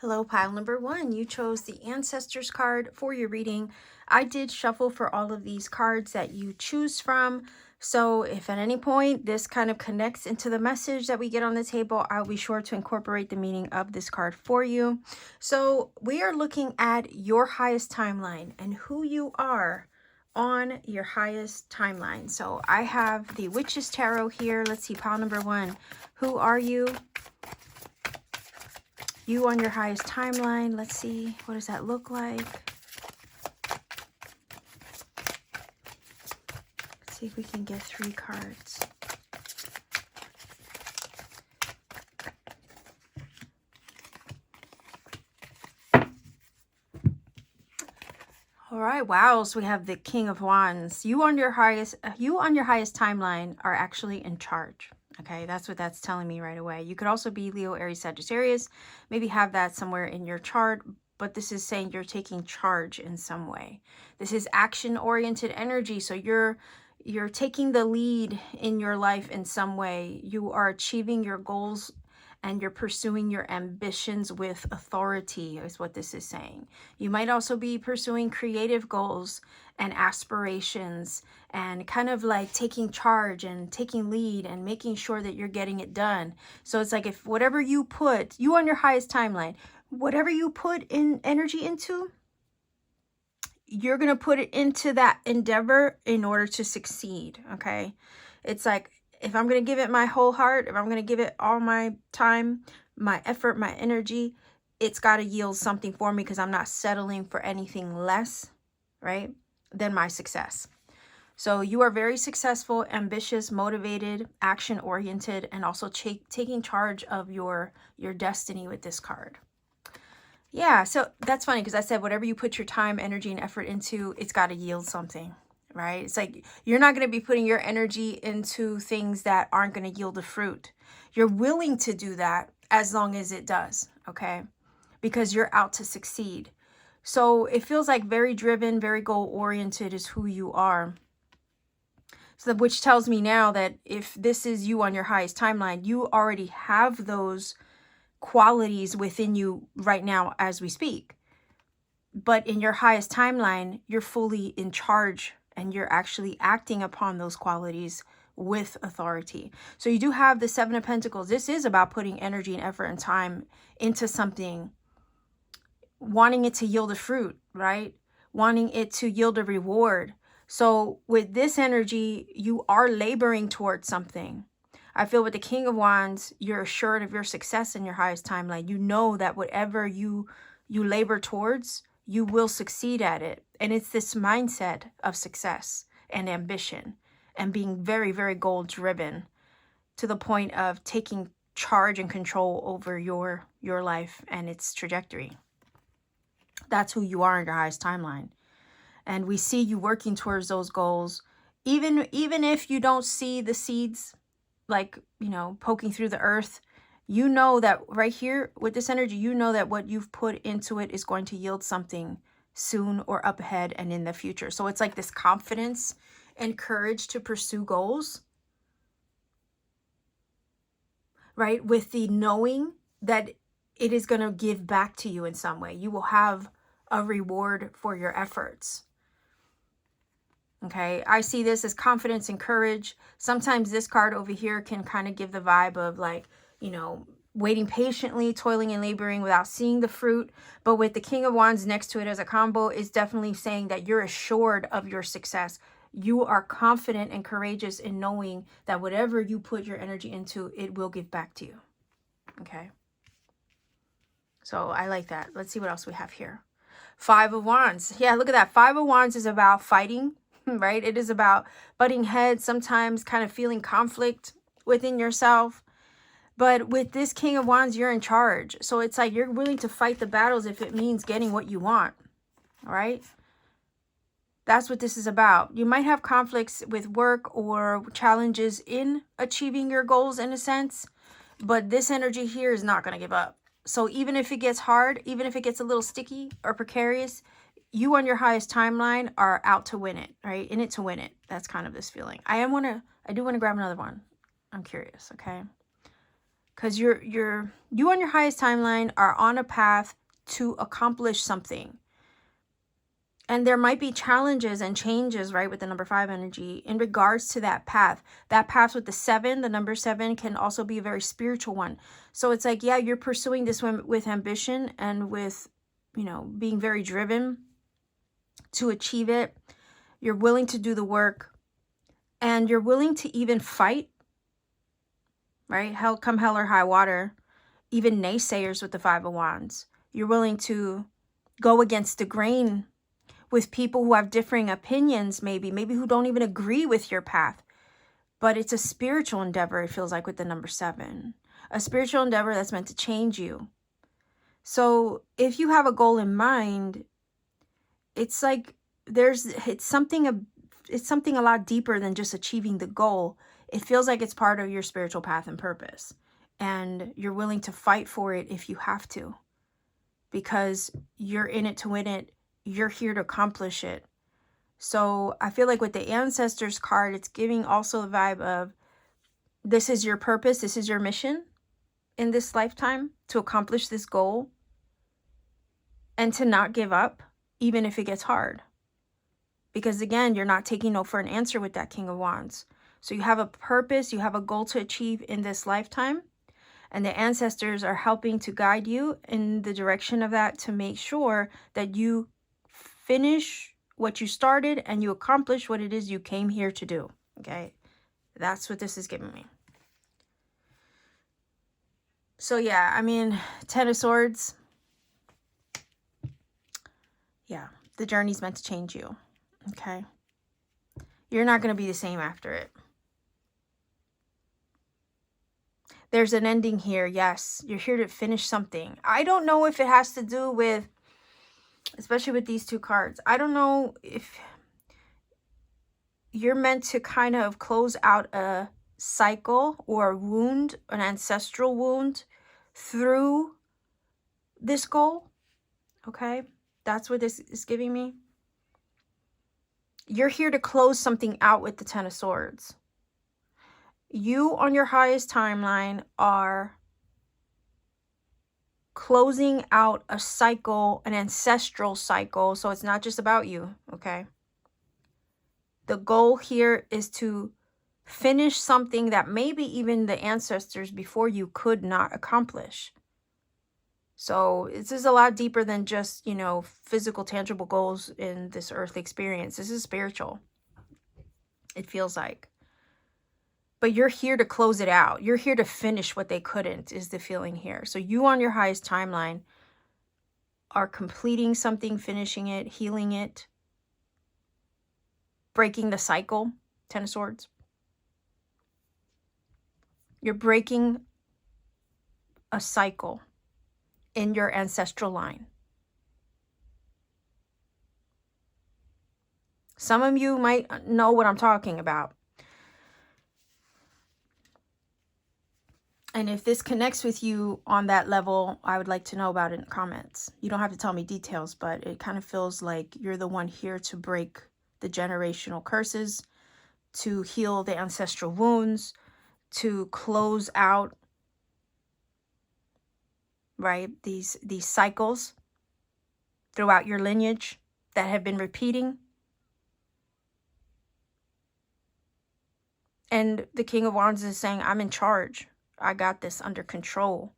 Hello, pile number one. You chose the Ancestors card for your reading. I did shuffle for all of these cards that you choose from. So if at any point this kind of connects into the message that we get on the table, I'll be sure to incorporate the meaning of this card for you. So we are looking at your highest timeline and who you are on your highest timeline. So I have the Witch's Tarot here. Let's see, pile number one. Who are you? You on your highest timeline. Let's see, what does that look like? Let's see if we can get 3 cards. All right, wow, so we have the King of Wands. You on your highest timeline are actually in charge. Okay, that's what that's telling me right away. You could also be Leo, Aries, Sagittarius, maybe have that somewhere in your chart, but this is saying you're taking charge in some way. This is action-oriented energy, so you're taking the lead in your life in some way. You are achieving your goals and you're pursuing your ambitions with authority is what this is saying. You might also be pursuing creative goals and aspirations and kind of like taking charge and taking lead and making sure that you're getting it done. So it's like if whatever you put, you on your highest timeline, whatever you put in energy into, you're going to put it into that endeavor in order to succeed, okay? It's like, if I'm going to give it my whole heart, if I'm going to give it all my time, my effort, my energy, it's got to yield something for me because I'm not settling for anything less, right, than my success. So you are very successful, ambitious, motivated, action-oriented, and also taking charge of your destiny with this card. Yeah, so that's funny because I said whatever you put your time, energy, and effort into, it's got to yield something. Right? It's like you're not going to be putting your energy into things that aren't going to yield a fruit. You're willing to do that as long as it does, okay? Because you're out to succeed. So it feels like very driven, very goal-oriented is who you are. So which tells me now that if this is you on your highest timeline, you already have those qualities within you right now as we speak. But in your highest timeline, you're fully in charge and you're actually acting upon those qualities with authority. So you do have the 7 of Pentacles. This is about putting energy and effort and time into something, wanting it to yield a fruit, right? Wanting it to yield a reward. So with this energy, you are laboring towards something. I feel with the King of Wands, you're assured of your success in your highest timeline. You know that whatever you labor towards, you will succeed at it. And it's this mindset of success and ambition and being very, very goal driven to the point of taking charge and control over your life and its trajectory. That's who you are in your highest timeline. And we see you working towards those goals. Even if you don't see the seeds, like, you know, poking through the earth, you know that right here with this energy, you know that what you've put into it is going to yield something soon or up ahead and in the future. So it's like this confidence and courage to pursue goals, right? With the knowing that it is going to give back to you in some way. You will have a reward for your efforts. Okay, I see this as confidence and courage. Sometimes this card over here can kind of give the vibe of like, you know, waiting patiently, toiling and laboring without seeing the fruit. But with the King of Wands next to it as a combo, is definitely saying that you're assured of your success. You are confident and courageous in knowing that whatever you put your energy into, it will give back to you. Okay. So I like that. Let's see what else we have here. 5 of Wands. Yeah, look at that. 5 of Wands is about fighting, right? It is about butting heads, sometimes kind of feeling conflict within yourself. But with this King of Wands, you're in charge. So it's like you're willing to fight the battles if it means getting what you want. All right? That's what this is about. You might have conflicts with work or challenges in achieving your goals in a sense. But this energy here is not going to give up. So even if it gets hard, even if it gets a little sticky or precarious, you on your highest timeline are out to win it, right? In it to win it. That's kind of this feeling. I do want to grab another one. I'm curious, okay? Because you on your highest timeline are on a path to accomplish something. And there might be challenges and changes, right, with the number 5 energy in regards to that path. That path with the 7, the number 7, can also be a very spiritual one. So it's like, yeah, you're pursuing this one with ambition and with, you know, being very driven to achieve it. You're willing to do the work, and you're willing to even fight, right? Hell, come hell or high water. Even naysayers with the 5 of Wands. You're willing to go against the grain with people who have differing opinions, maybe who don't even agree with your path. But it's a spiritual endeavor, it feels like, with the number 7. A spiritual endeavor that's meant to change you. So if you have a goal in mind, it's like it's something a lot deeper than just achieving the goal. It feels like it's part of your spiritual path and purpose. And you're willing to fight for it if you have to. Because you're in it to win it. You're here to accomplish it. So I feel like with the Ancestors card, it's giving also the vibe of this is your purpose, this is your mission in this lifetime, to accomplish this goal and to not give up, even if it gets hard. Because again, you're not taking no for an answer with that King of Wands. So you have a purpose, you have a goal to achieve in this lifetime. And the ancestors are helping to guide you in the direction of that, to make sure that you finish what you started and you accomplish what it is you came here to do. Okay, that's what this is giving me. So yeah, I mean, 10 of Swords. Yeah, the journey's meant to change you. Okay, you're not going to be the same after it. There's an ending here. Yes, you're here to finish something. I don't know if it has to do with, especially with these 2 cards, I don't know if you're meant to kind of close out a cycle or a wound, an ancestral wound, through this goal. Okay, that's what this is giving me. You're here to close something out with the 10 of Swords. You on your highest timeline are closing out a cycle, an ancestral cycle. So it's not just about you, okay? The goal here is to finish something that maybe even the ancestors before you could not accomplish. So this is a lot deeper than just, you know, physical, tangible goals in this earthly experience. This is spiritual, it feels like. But you're here to close it out. You're here to finish what they couldn't, is the feeling here. So you on your highest timeline are completing something, finishing it, healing it, breaking the cycle. 10 of Swords. You're breaking a cycle in your ancestral line. Some of you might know what I'm talking about. And if this connects with you on that level, I would like to know about it in the comments. You don't have to tell me details, but it kind of feels like you're the one here to break the generational curses, to heal the ancestral wounds, to close out, right, these cycles throughout your lineage that have been repeating. And the King of Wands is saying, I'm in charge. I got this under control.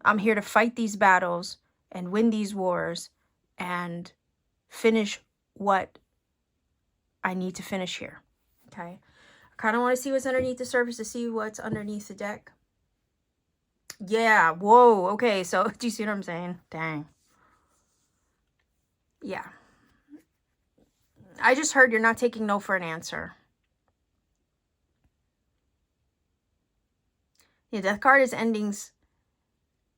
I'm here to fight these battles and win these wars and finish what I need to finish here. Okay. I kind of want to see what's underneath the surface, to see what's underneath the deck. Yeah. Whoa. Okay. So do you see what I'm saying? Dang. Yeah. I just heard you're not taking no for an answer. The Death card is endings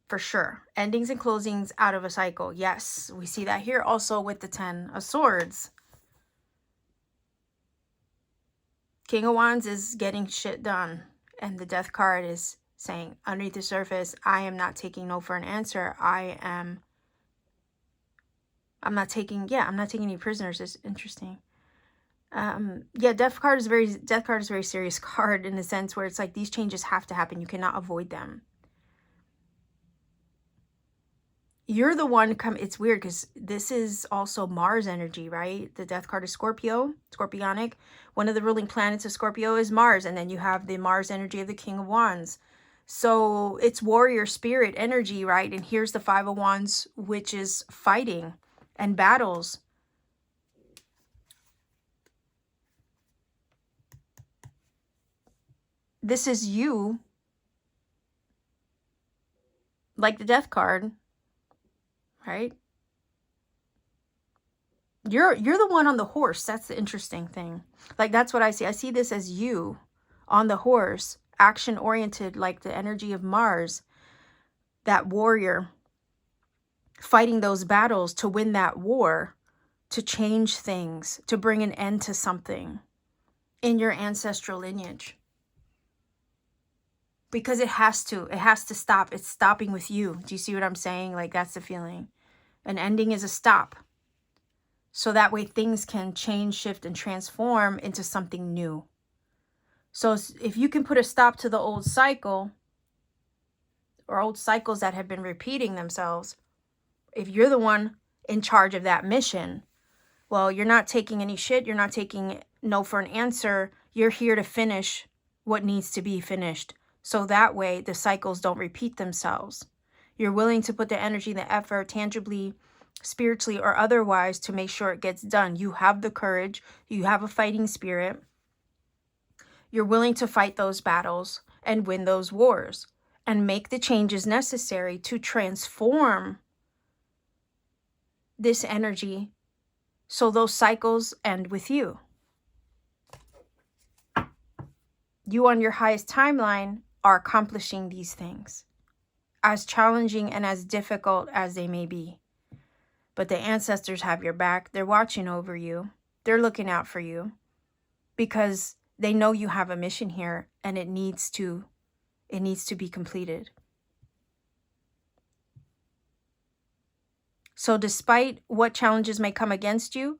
for sure. Endings and closings out of a cycle. Yes, we see that here also with the 10 of Swords. King of Wands is getting shit done. And the Death card is saying, underneath the surface, I am not taking no for an answer. I'm not taking any prisoners. It's interesting. Yeah, death card is a very serious card in the sense where it's like these changes have to happen. You cannot avoid them. You're the one it's weird because this is also Mars energy, right? The death card is Scorpio, Scorpionic. One of the ruling planets of Scorpio is Mars, and then you have the Mars energy of the King of Wands. So it's warrior spirit energy, right? And here's the Five of Wands, which is fighting and battles. This is you, like the death card, right? You're the one on the horse. That's the interesting thing. Like, that's what I see. I see this as you on the horse, action oriented, like the energy of Mars, that warrior fighting those battles to win that war, to change things, to bring an end to something in your ancestral lineage. Because it has to stop. It's stopping with you. Do you see what I'm saying? Like, that's the feeling. An ending is a stop. So that way things can change, shift, and transform into something new. So if you can put a stop to the old cycle, or old cycles that have been repeating themselves, if you're the one in charge of that mission, well, you're not taking any shit. You're not taking no for an answer. You're here to finish what needs to be finished. So that way the cycles don't repeat themselves. You're willing to put the energy, the effort, tangibly, spiritually, or otherwise, to make sure it gets done. You have the courage. You have a fighting spirit. You're willing to fight those battles and win those wars and make the changes necessary to transform this energy so those cycles end with you. You on your highest timeline are accomplishing these things, as challenging and as difficult as they may be. But the ancestors have your back. They're watching over you. They're looking out for you because they know you have a mission here and it needs to be completed. So despite what challenges may come against you,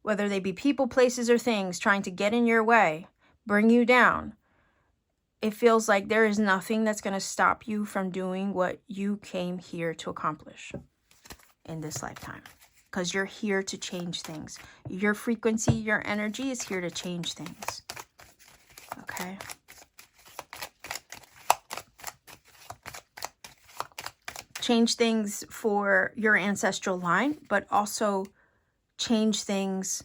whether they be people, places, or things trying to get in your way, bring you down, it feels like there is nothing that's going to stop you from doing what you came here to accomplish in this lifetime. Because you're here to change things. Your frequency, your energy is here to change things. Okay? Change things for your ancestral line, but also change things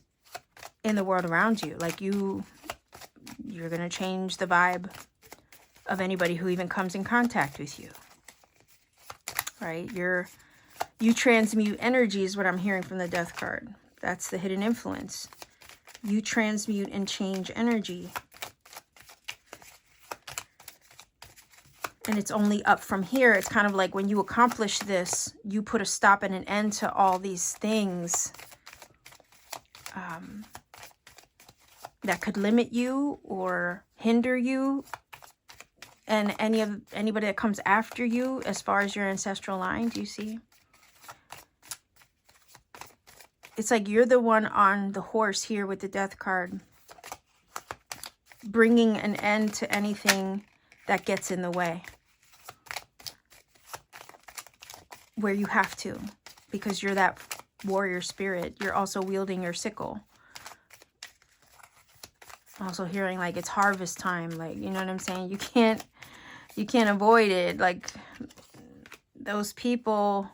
in the world around you. Like you're going to change the vibe of anybody who even comes in contact with you. Right? You transmute energy is what I'm hearing from the death card. That's the hidden influence. You transmute and change energy. And it's only up from here. It's kind of like when you accomplish this, you put a stop and an end to all these things that could limit you or hinder you, and anybody that comes after you as far as your ancestral line. Do you see? It's like you're the one on the horse here with the death card, bringing an end to anything that gets in the way, where you have to, because you're that warrior spirit. You're also wielding your sickle. Also hearing like it's harvest time, like, you know what I'm saying? You can't avoid it. Like those people,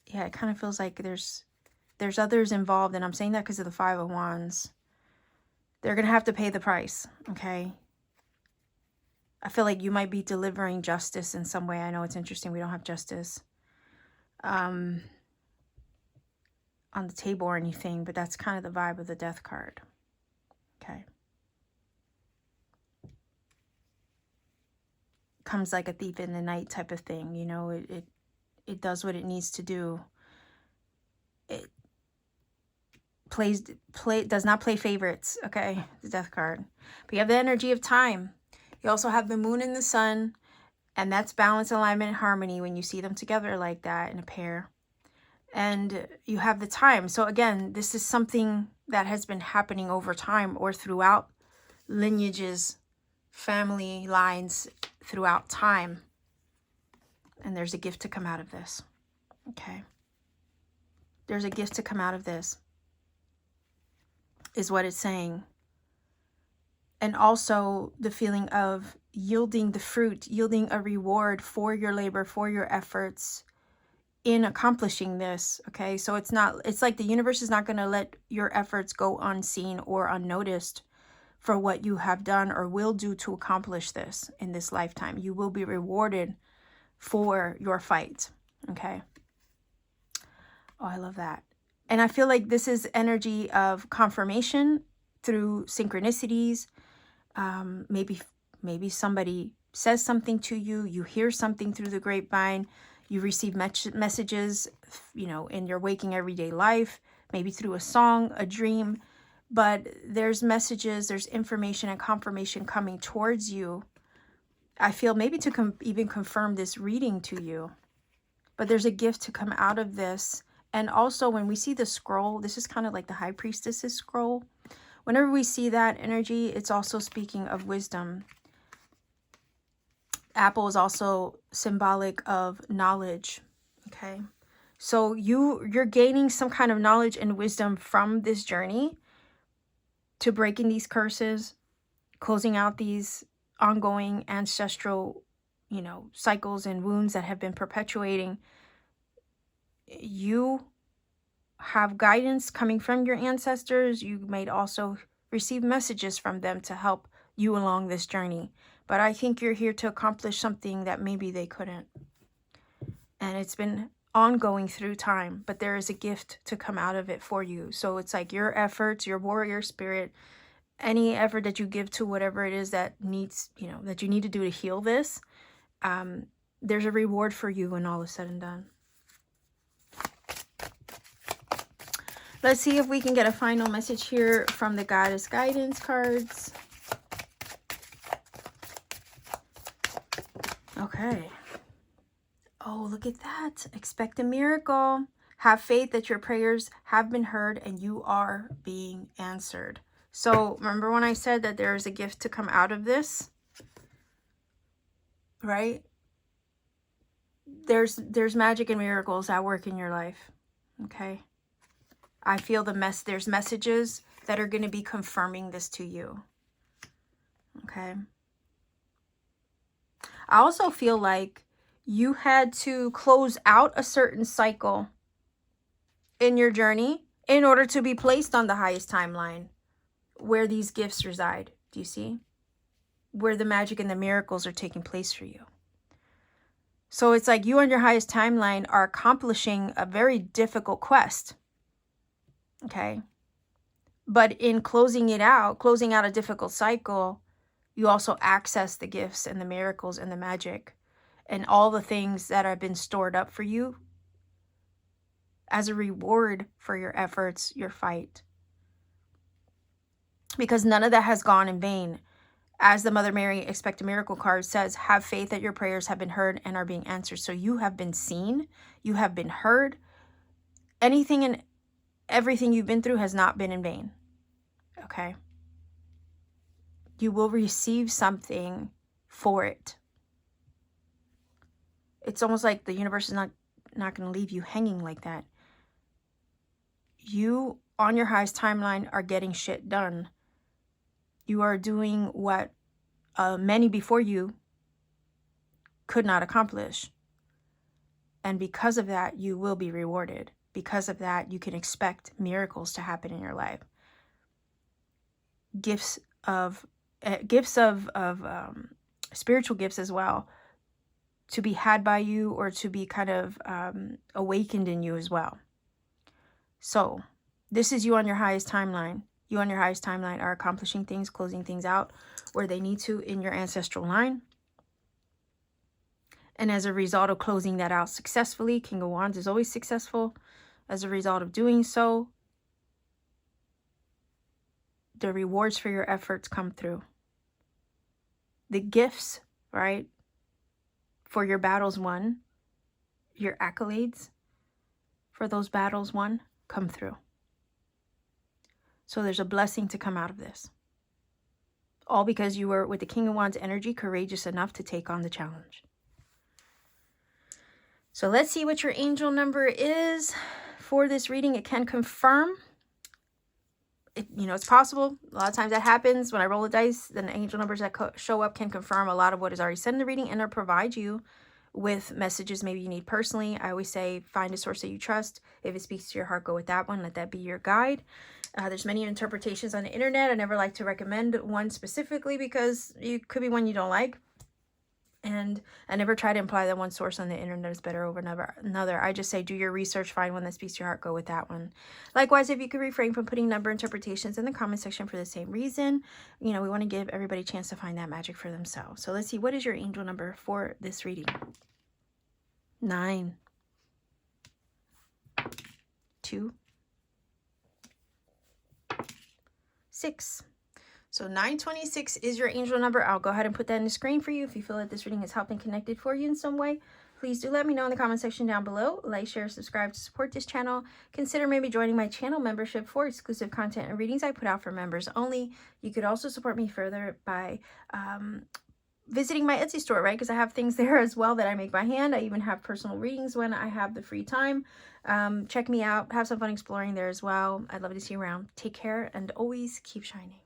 yeah, it kind of feels like there's others involved, and I'm saying that because of the Five of Wands. They're gonna have to pay the price, okay? I feel like you might be delivering justice in some way. I know it's interesting, we don't have justice on the table or anything, but that's kind of the vibe of the death card. Okay. Comes like a thief in the night type of thing, you know. It does what it needs to do. It does not play favorites, okay? The death card. But you have the energy of time. You also have the moon and the sun, and that's balance, alignment, and harmony when you see them together like that in a pair. and you have the time. So again, this is something that has been happening over time or throughout lineages, family lines, throughout time. And there's a gift to come out of this. Okay. There's a gift to come out of this, is what it's saying. And also the feeling of yielding the fruit, yielding a reward for your labor, for your efforts in accomplishing this. Okay. So it's like the universe is not going to let your efforts go unseen or unnoticed for what you have done or will do to accomplish this in this lifetime. You will be rewarded for your fight. Okay. Oh, I love that. And I feel like this is energy of confirmation through synchronicities. Maybe somebody says something to you, you hear something through the grapevine, you receive messages, in your waking everyday life, maybe through a song, a dream, but there's messages, there's information and confirmation coming towards you. I feel maybe to even confirm this reading to you, but there's a gift to come out of this. And also when we see the scroll, this is kind of like the High Priestess's scroll. Whenever we see that energy, it's also speaking of wisdom. Apple is also symbolic of knowledge. Okay. So you're gaining some kind of knowledge and wisdom from this journey to breaking these curses, closing out these ongoing ancestral, cycles and wounds that have been perpetuating. You have guidance coming from your ancestors. You may also receive messages from them to help you along this journey. But I think you're here to accomplish something that maybe they couldn't. And it's been ongoing through time, but there is a gift to come out of it for you. So it's like your efforts, your warrior spirit, any effort that you give to whatever it is that needs, that you need to do to heal this, there's a reward for you when all is said and done. Let's see if we can get a final message here from the Goddess Guidance cards. Okay. Oh, look at that. Expect a miracle. Have faith that your prayers have been heard and you are being answered. So remember when I said that there is a gift to come out of this, right? There's magic and miracles at work in your life. Okay. I feel there's messages that are going to be confirming this to you. Okay. I also feel like you had to close out a certain cycle in your journey in order to be placed on the highest timeline where these gifts reside. Do you see? Where the magic and the miracles are taking place for you. So it's like you on your highest timeline are accomplishing a very difficult quest. Okay. But in closing out a difficult cycle, you also access the gifts and the miracles and the magic and all the things that have been stored up for you as a reward for your efforts, your fight. Because none of that has gone in vain. As the Mother Mary Expect a Miracle card says, have faith that your prayers have been heard and are being answered. So you have been seen, you have been heard. Anything and everything you've been through has not been in vain. Okay? You will receive something for it. It's almost like the universe is not going to leave you hanging like that. You, on your highest timeline, are getting shit done. You are doing what many before you could not accomplish. And because of that, you will be rewarded. Because of that, you can expect miracles to happen in your life. Gifts of spiritual gifts as well, to be had by you or to be kind of awakened in you as well. So this is you on your highest timeline. You on your highest timeline are accomplishing things, closing things out where they need to in your ancestral line. And as a result of closing that out successfully, King of Wands is always successful. As a result of doing so, the rewards for your efforts come through. The gifts, right, for your battles won, your accolades, for those battles won come through. So there's a blessing to come out of this. All because you were, with the King of Wands energy, courageous enough to take on the challenge. So let's see what your angel number is for this reading. It can confirm. It's possible. A lot of times that happens when I roll the dice. Then the angel numbers that show up can confirm a lot of what is already said in the reading and or provide you with messages maybe you need personally. I always say find a source that you trust. If it speaks to your heart, go with that one. Let that be your guide. There's many interpretations on the internet. I never like to recommend one specifically because it could be one you don't like. And I never try to imply that one source on the internet is better over another. I just say do your research, find one that speaks to your heart, go with that one. Likewise, if you could refrain from putting number interpretations in the comment section for the same reason, we want to give everybody a chance to find that magic for themselves. So let's see, what is your angel number for this reading? 9, 2, 6. So 926 is your angel number. I'll go ahead and put that in the screen for you. If you feel that this reading is helping connected for you in some way, please do let me know in the comment section down below. Like, share, subscribe to support this channel. Consider maybe joining my channel membership for exclusive content and readings I put out for members only. You could also support me further by visiting my Etsy store, right? Because I have things there as well that I make by hand. I even have personal readings when I have the free time. Check me out. Have some fun exploring there as well. I'd love to see you around. Take care and always keep shining.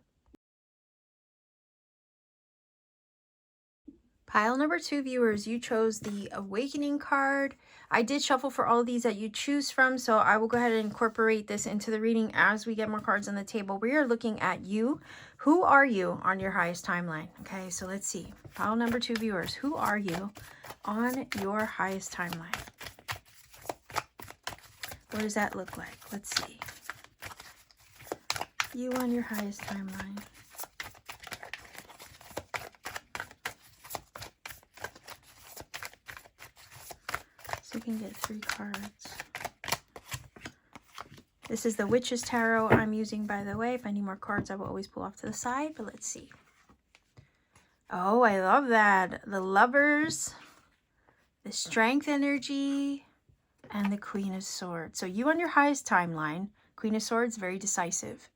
Pile number 2, viewers, you chose the Awakening card. I did shuffle for all of these that you choose from, so I will go ahead and incorporate this into the reading as we get more cards on the table. We are looking at you. Who are you on your highest timeline? Okay, so let's see. Pile number 2, viewers, who are you on your highest timeline? What does that look like? Let's see. You on your highest timeline. So we can get 3 cards. This is the Witch's Tarot I'm using, by the way. If I need more cards, I will always pull off to the side, but let's see. Oh, I love that. The Lovers, the Strength energy, and the Queen of Swords. So you on your highest timeline, Queen of Swords, very decisive.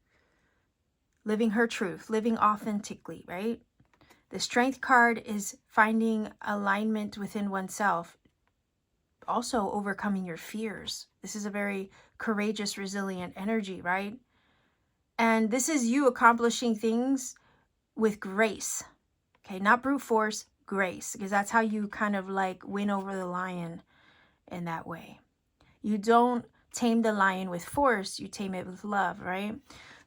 Living her truth, living authentically, right? The Strength card is finding alignment within oneself. Also overcoming your fears. This is a very courageous, resilient energy, right? And this is you accomplishing things with grace. Okay, not brute force, grace, because that's how you kind of like win over the lion in that way. You don't tame the lion with force, you tame it with love, right?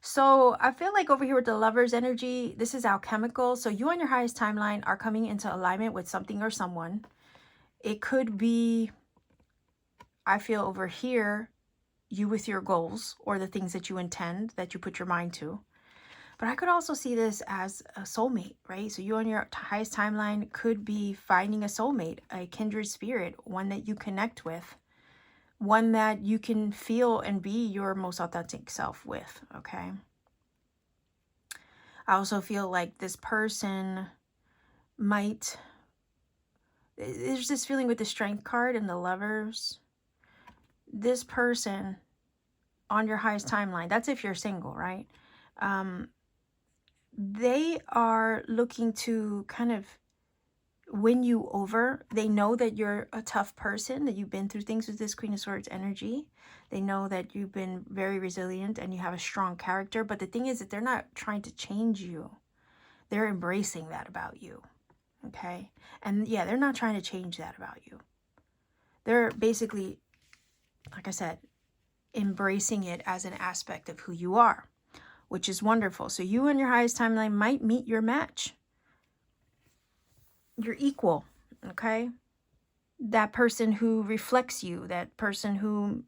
So I feel like over here with the Lover's energy, this is alchemical. So you on your highest timeline are coming into alignment with something or someone. It could be, I feel over here, you with your goals or the things that you intend, that you put your mind to. But I could also see this as a soulmate, right? So you on your highest timeline could be finding a soulmate, a kindred spirit, one that you connect with, one that you can feel and be your most authentic self with, okay? I also feel like this person might, there's this feeling with the Strength card and the Lovers. This person on your highest timeline, that's if you're single, right? They are looking to kind of win you over. They know that you're a tough person, that you've been through things with this Queen of Swords energy. They know that you've been very resilient and you have a strong character. But the thing is that they're not trying to change you. They're embracing that about you. Okay? And yeah, they're not trying to change that about you. They're basically, like I said, embracing it as an aspect of who you are, which is wonderful. So you and your highest timeline might meet your match. You're equal, okay? That person who reflects you, that person who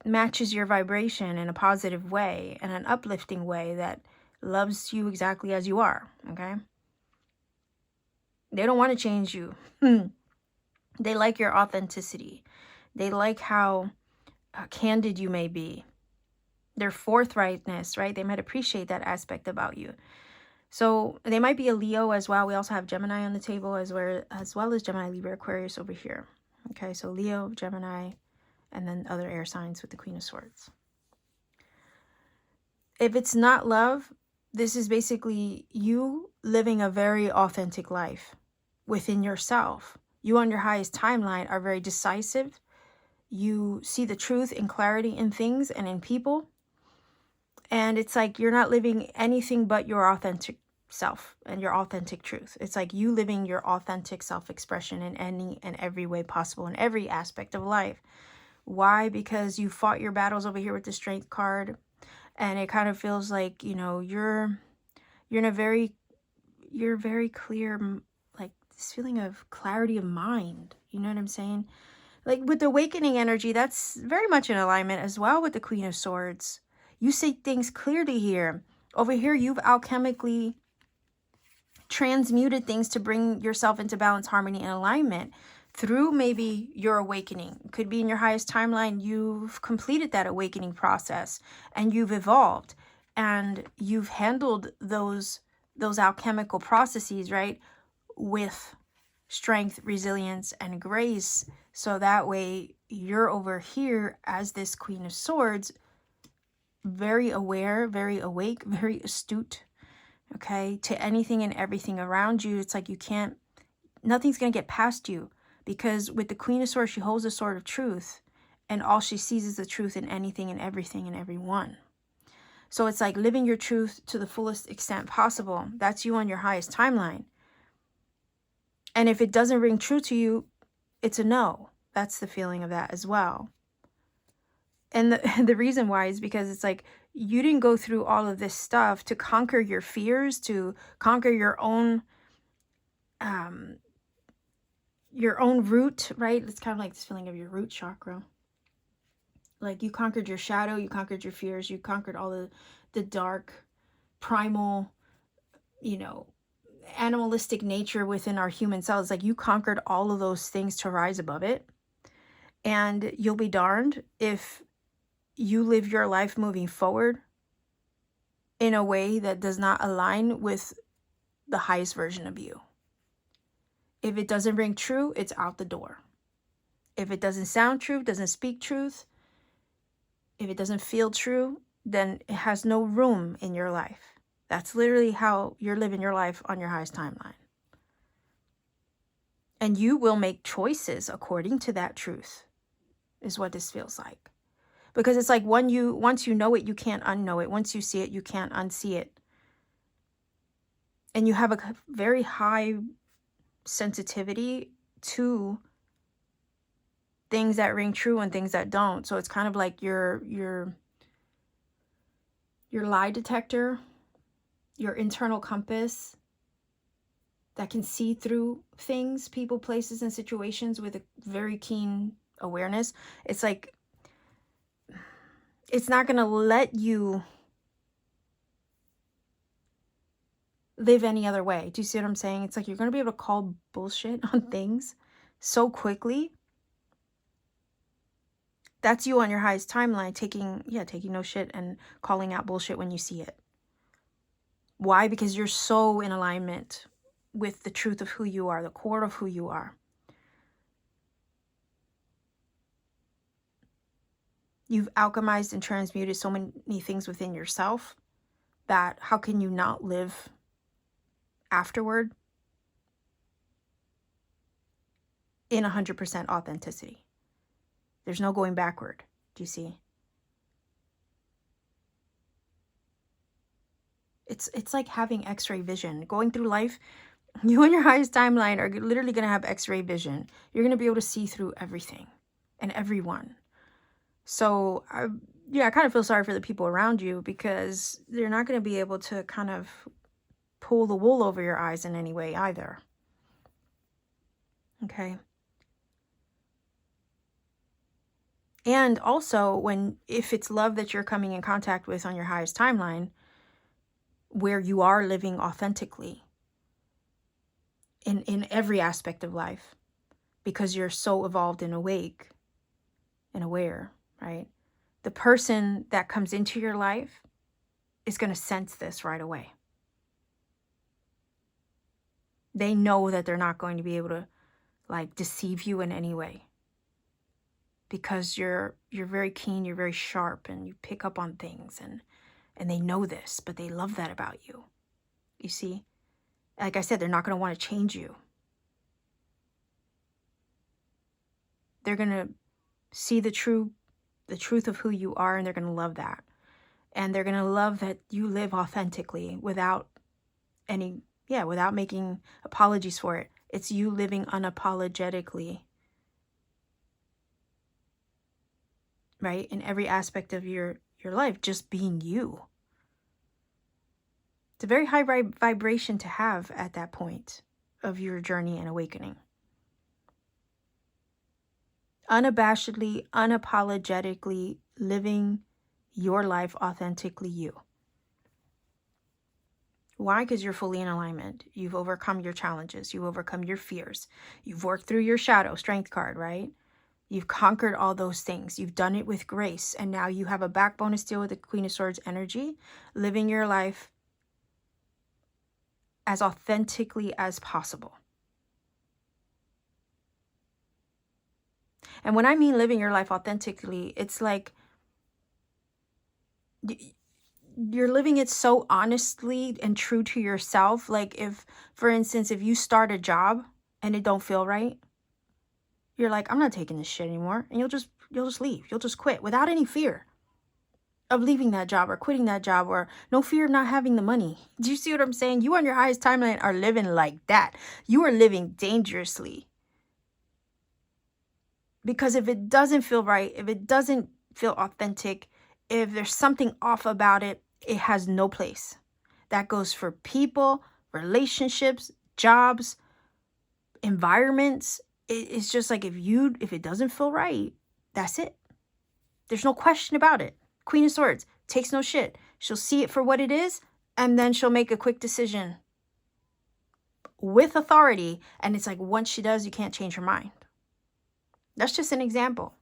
matches your vibration in a positive way, in an uplifting way, that loves you exactly as you are, okay? They don't want to change you. They like your authenticity. They like how candid you may be. Their forthrightness, right? They might appreciate that aspect about you. So they might be a Leo as well. We also have Gemini on the table as well as Gemini, Libra, Aquarius over here. Okay, so Leo, Gemini, and then other air signs with the Queen of Swords. If it's not love, this is basically you living a very authentic life within yourself. You on your highest timeline are very decisive. You see the truth and clarity in things and in people. And it's like you're not living anything but your authentic self and your authentic truth. It's like you living your authentic self-expression in any and every way possible, in every aspect of life. Why? Because you fought your battles over here with the Strength card. And it kind of feels like, you know, you're in a very clear, like this feeling of clarity of mind. You know what I'm saying? Like with the awakening energy, that's very much in alignment as well with the Queen of Swords. You see things clearly here. Over here, you've alchemically transmuted things to bring yourself into balance, harmony, and alignment through maybe your awakening. It could be in your highest timeline, you've completed that awakening process and you've evolved and you've handled those alchemical processes, right, with strength, resilience, and grace. So that way you're over here as this Queen of Swords, very aware, very awake, very astute, okay, to anything and everything around you. It's like nothing's going to get past you, because with the Queen of Swords, she holds a sword of truth, and all she sees is the truth in anything and everything and everyone. So it's like living your truth to the fullest extent possible. That's you on your highest timeline. And if it doesn't ring true to you, it's a no. That's the feeling of that as well. And the reason why is because it's like you didn't go through all of this stuff to conquer your fears, to conquer your own root, right? It's kind of like this feeling of your root chakra. Like you conquered your shadow, you conquered your fears, you conquered all the dark, primal, you know, animalistic nature within our human cells. Like you conquered all of those things to rise above it. And you'll be darned if you live your life moving forward in a way that does not align with the highest version of you. If it doesn't ring true, it's out the door. If it doesn't sound true, doesn't speak truth, if it doesn't feel true, then it has no room in your life. That's literally how you're living your life on your highest timeline. And you will make choices according to that truth, is what this feels like. Because it's like once you know it, you can't unknow it. Once you see it, you can't unsee it. And you have a very high sensitivity to things that ring true and things that don't. So it's kind of like your lie detector, your internal compass that can see through things, people, places, and situations with a very keen awareness. It's like it's not going to let you live any other way. Do you see what I'm saying? It's like you're going to be able to call bullshit on things so quickly. That's you on your highest timeline, taking no shit and calling out bullshit when you see it. Why? Because you're so in alignment with the truth of who you are, the core of who you are. You've alchemized and transmuted so many things within yourself that how can you not live afterward in 100% authenticity? There's no going backward. Do you see? It's like having X-ray vision. Going through life, you and your highest timeline are literally going to have X-ray vision. You're going to be able to see through everything and everyone. So, I kind of feel sorry for the people around you, because they're not going to be able to kind of pull the wool over your eyes in any way either. Okay. And also, if it's love that you're coming in contact with on your highest timeline, where you are living authentically in every aspect of life, because you're so evolved and awake and aware, right? The person that comes into your life is going to sense this right away. They know that they're not going to be able to like deceive you in any way. because you're very keen, you're very sharp, and you pick up on things, and they know this, but they love that about you. You see? Like I said, they're not going to want to change you. They're going to see the truth of who you are, and they're going to love that. And they're going to love that you live authentically without without making apologies for it. It's you living unapologetically, right? In every aspect of your life, just being you. It's a very high vibration to have at that point of your journey and awakening. Unabashedly, unapologetically living your life authentically you. Why? Because you're fully in alignment. You've overcome your challenges. You've overcome your fears. You've worked through your shadow strength card, right? You've conquered all those things. You've done it with grace. And now you have a backbone to steel with the Queen of Swords energy, living your life as authentically as possible. And when I mean living your life authentically, it's like you're living it so honestly and true to yourself. Like if, for instance, if you start a job and it don't feel right, you're like, I'm not taking this shit anymore. And you'll just leave. You'll just quit without any fear of leaving that job or quitting that job, or no fear of not having the money. Do you see what I'm saying? You on your highest timeline are living like that. You are living dangerously. Because if it doesn't feel right, if it doesn't feel authentic, if there's something off about it, it has no place. That goes for people, relationships, jobs, environments. It's just like if it doesn't feel right, that's it. There's no question about it. Queen of Swords takes no shit. She'll see it for what it is, and then she'll make a quick decision with authority. And it's like once she does, you can't change her mind. That's just an example.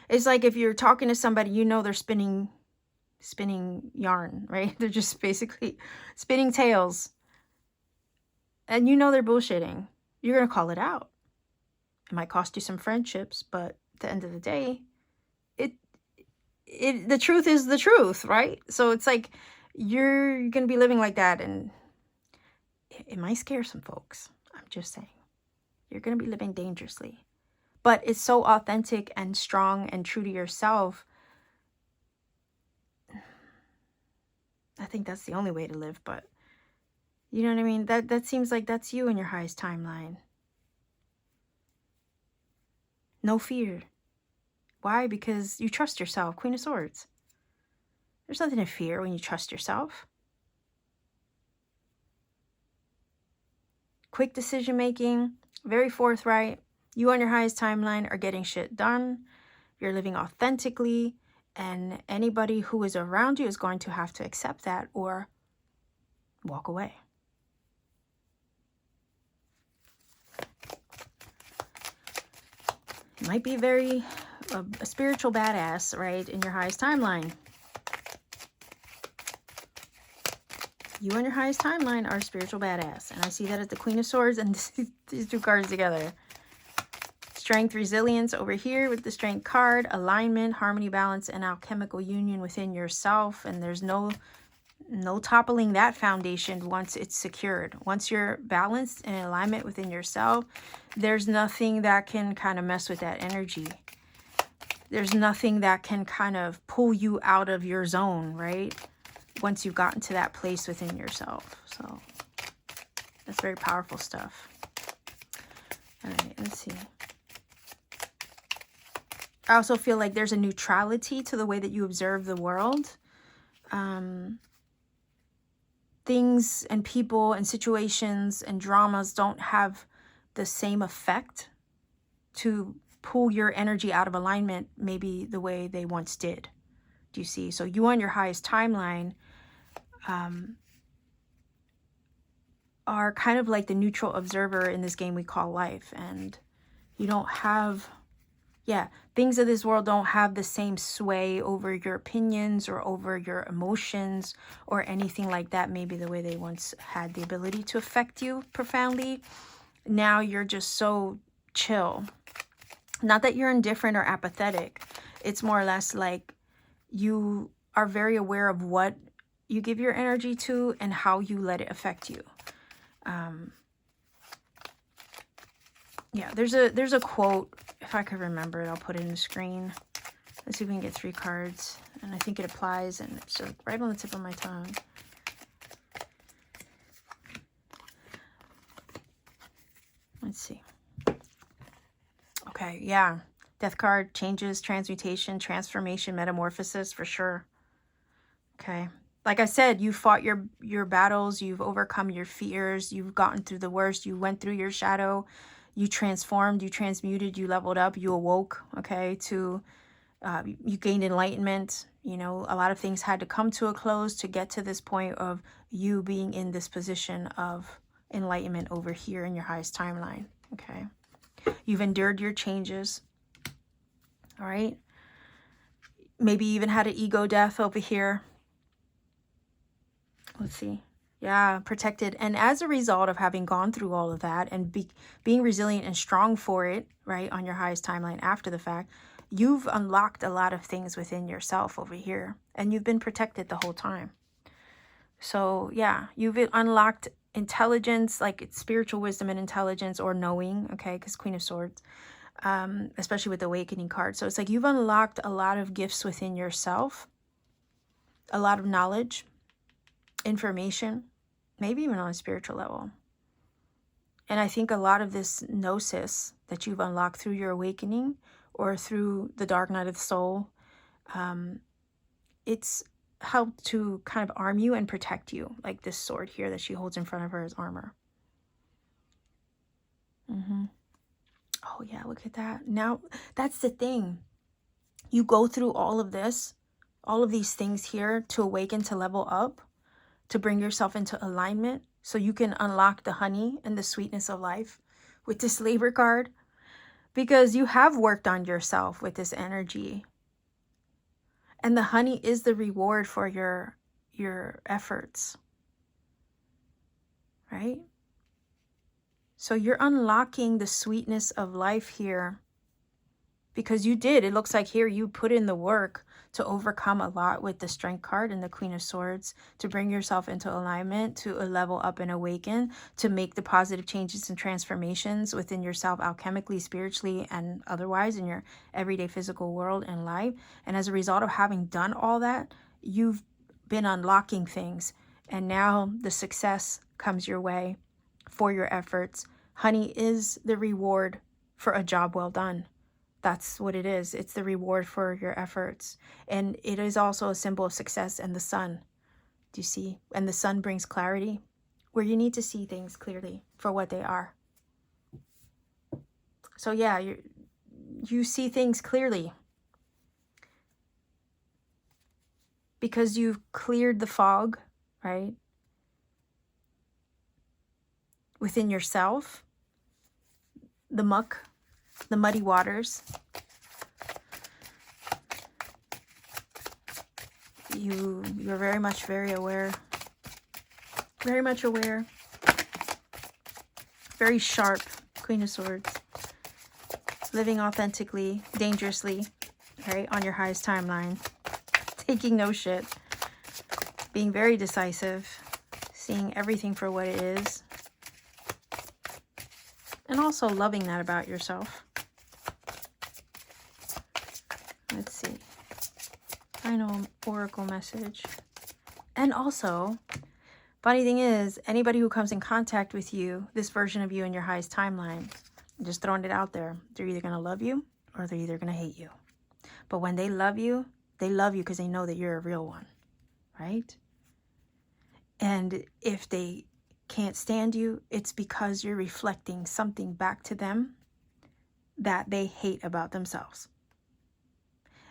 It's like if you're talking to somebody, you know they're spinning yarn, right? They're just basically spinning tales. And you know they're bullshitting. You're going to call it out. It might cost you some friendships, but at the end of the day, the truth is the truth, right? So it's like you're going to be living like that, and it might scare some folks. I'm just saying. You're going to be living dangerously. But it's so authentic and strong and true to yourself. I think that's the only way to live, but you know what I mean? That seems like that's you in your highest timeline. No fear. Why? Because you trust yourself. Queen of Swords. There's nothing to fear when you trust yourself. Quick decision making, very forthright. You on your highest timeline are getting shit done. You're living authentically, and anybody who is around you is going to have to accept that or walk away. You might be a spiritual badass, right, in your highest timeline. You on your highest timeline are a spiritual badass. And I see that as the Queen of Swords and these two cards together. Strength, resilience over here with the Strength card. Alignment, harmony, balance, and alchemical union within yourself. And there's no toppling that foundation once it's secured. Once you're balanced and in alignment within yourself, there's nothing that can kind of mess with that energy. There's nothing that can kind of pull you out of your zone, right? Once you've gotten to that place within yourself. So that's very powerful stuff. All right, let's see. I also feel like there's a neutrality to the way that you observe the world. Things and people and situations and dramas don't have the same effect to pull your energy out of alignment maybe the way they once did. Do you see? So you on your highest timeline are kind of like the neutral observer in this game we call life. And you don't have, things of this world don't have the same sway over your opinions or over your emotions or anything like that. Maybe the way they once had the ability to affect you profoundly. Now you're just so chill Not that you're indifferent or apathetic. It's more or less like you are very aware of what you give your energy to and how you let it affect you. Yeah, there's a quote. If I could remember it, I'll put it in the screen. Let's see if we can get 3 cards. And I think it applies, and it's just right on the tip of my tongue. Let's see. Okay, yeah. Death card, changes, transmutation, transformation, metamorphosis, for sure. Okay. Like I said, you fought your battles, you've overcome your fears, you've gotten through the worst, you went through your shadow, you transformed, you transmuted, you leveled up, you awoke, okay, to, you gained enlightenment. You know, a lot of things had to come to a close to get to this point of you being in this position of enlightenment over here in your highest timeline, okay? You've endured your changes, all right? Maybe even had an ego death over here. Let's see. Yeah, protected. And as a result of having gone through all of that and being resilient and strong for it, right, on your highest timeline after the fact, you've unlocked a lot of things within yourself over here. And you've been protected the whole time. So, yeah, you've unlocked intelligence, like it's spiritual wisdom and intelligence, or knowing, okay, because Queen of Swords, especially with the Awakening card. So it's like you've unlocked a lot of gifts within yourself, a lot of knowledge, information, maybe even on a spiritual level. And I think a lot of this gnosis that you've unlocked through your awakening or through the dark night of the soul, it's helped to kind of arm you and protect you, like this sword here that she holds in front of her as armor. Oh yeah, look at that. Now that's the thing, you go through all of this, all of these things here to awaken, to level up, to bring yourself into alignment so you can unlock the honey and the sweetness of life with this Labor card, because you have worked on yourself with this energy. And the honey is the reward for your efforts, right? So you're unlocking the sweetness of life here because you did. It looks like here you put in the work to overcome a lot with the Strength card and the Queen of Swords, to bring yourself into alignment, to level up and awaken, to make the positive changes and transformations within yourself alchemically, spiritually, and otherwise in your everyday physical world and life. And as a result of having done all that, you've been unlocking things. And now the success comes your way for your efforts. Honey is the reward for a job well done. That's what it is. It's the reward for your efforts. And it is also a symbol of success and the sun. Do you see? And the sun brings clarity where you need to see things clearly for what they are. So yeah, you see things clearly because you've cleared the fog, right? Within yourself, the muck, the muddy waters. You're very aware. Very much aware. Very sharp, Queen of Swords. Living authentically, dangerously, right, on your highest timeline. Taking no shit. Being very decisive. Seeing everything for what it is. And also loving that about yourself. Let's see. Final oracle message. And also, funny thing is, anybody who comes in contact with you, this version of you in your highest timeline, I'm just throwing it out there, they're either going to love you or they're either going to hate you. But when they love you because they know that you're a real one, right? And if they can't stand you, it's because you're reflecting something back to them that they hate about themselves.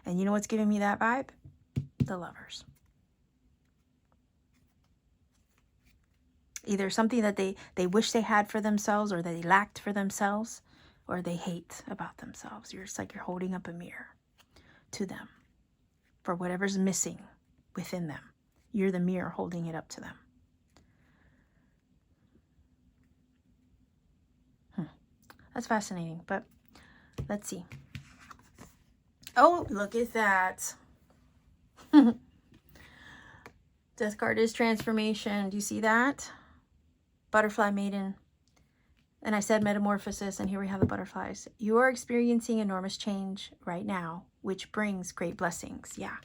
And you know what's giving me that vibe? The Lovers. Either something that they wish they had for themselves, or that they lacked for themselves, or they hate about themselves. It's like you're holding up a mirror to them for whatever's missing within them. You're the mirror holding it up to them. That's fascinating. But Let's see. Oh, look at that. Death card is transformation. Do you see that? Butterfly maiden. And I said metamorphosis, and here we have the butterflies. You are experiencing enormous change right now, which brings great blessings. Yeah.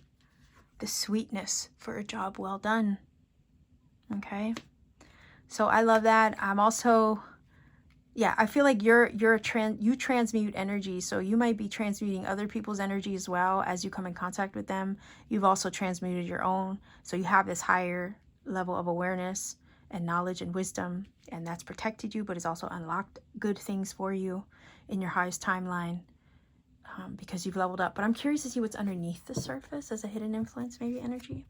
The sweetness for a job well done. Okay. So I love that. I'm also, yeah, I feel like you transmute energy. So you might be transmuting other people's energy as well as you come in contact with them. You've also transmuted your own. So you have this higher level of awareness and knowledge and wisdom, and that's protected you, but it's also unlocked good things for you in your highest timeline, because you've leveled up. But I'm curious to see what's underneath the surface as a hidden influence, maybe energy.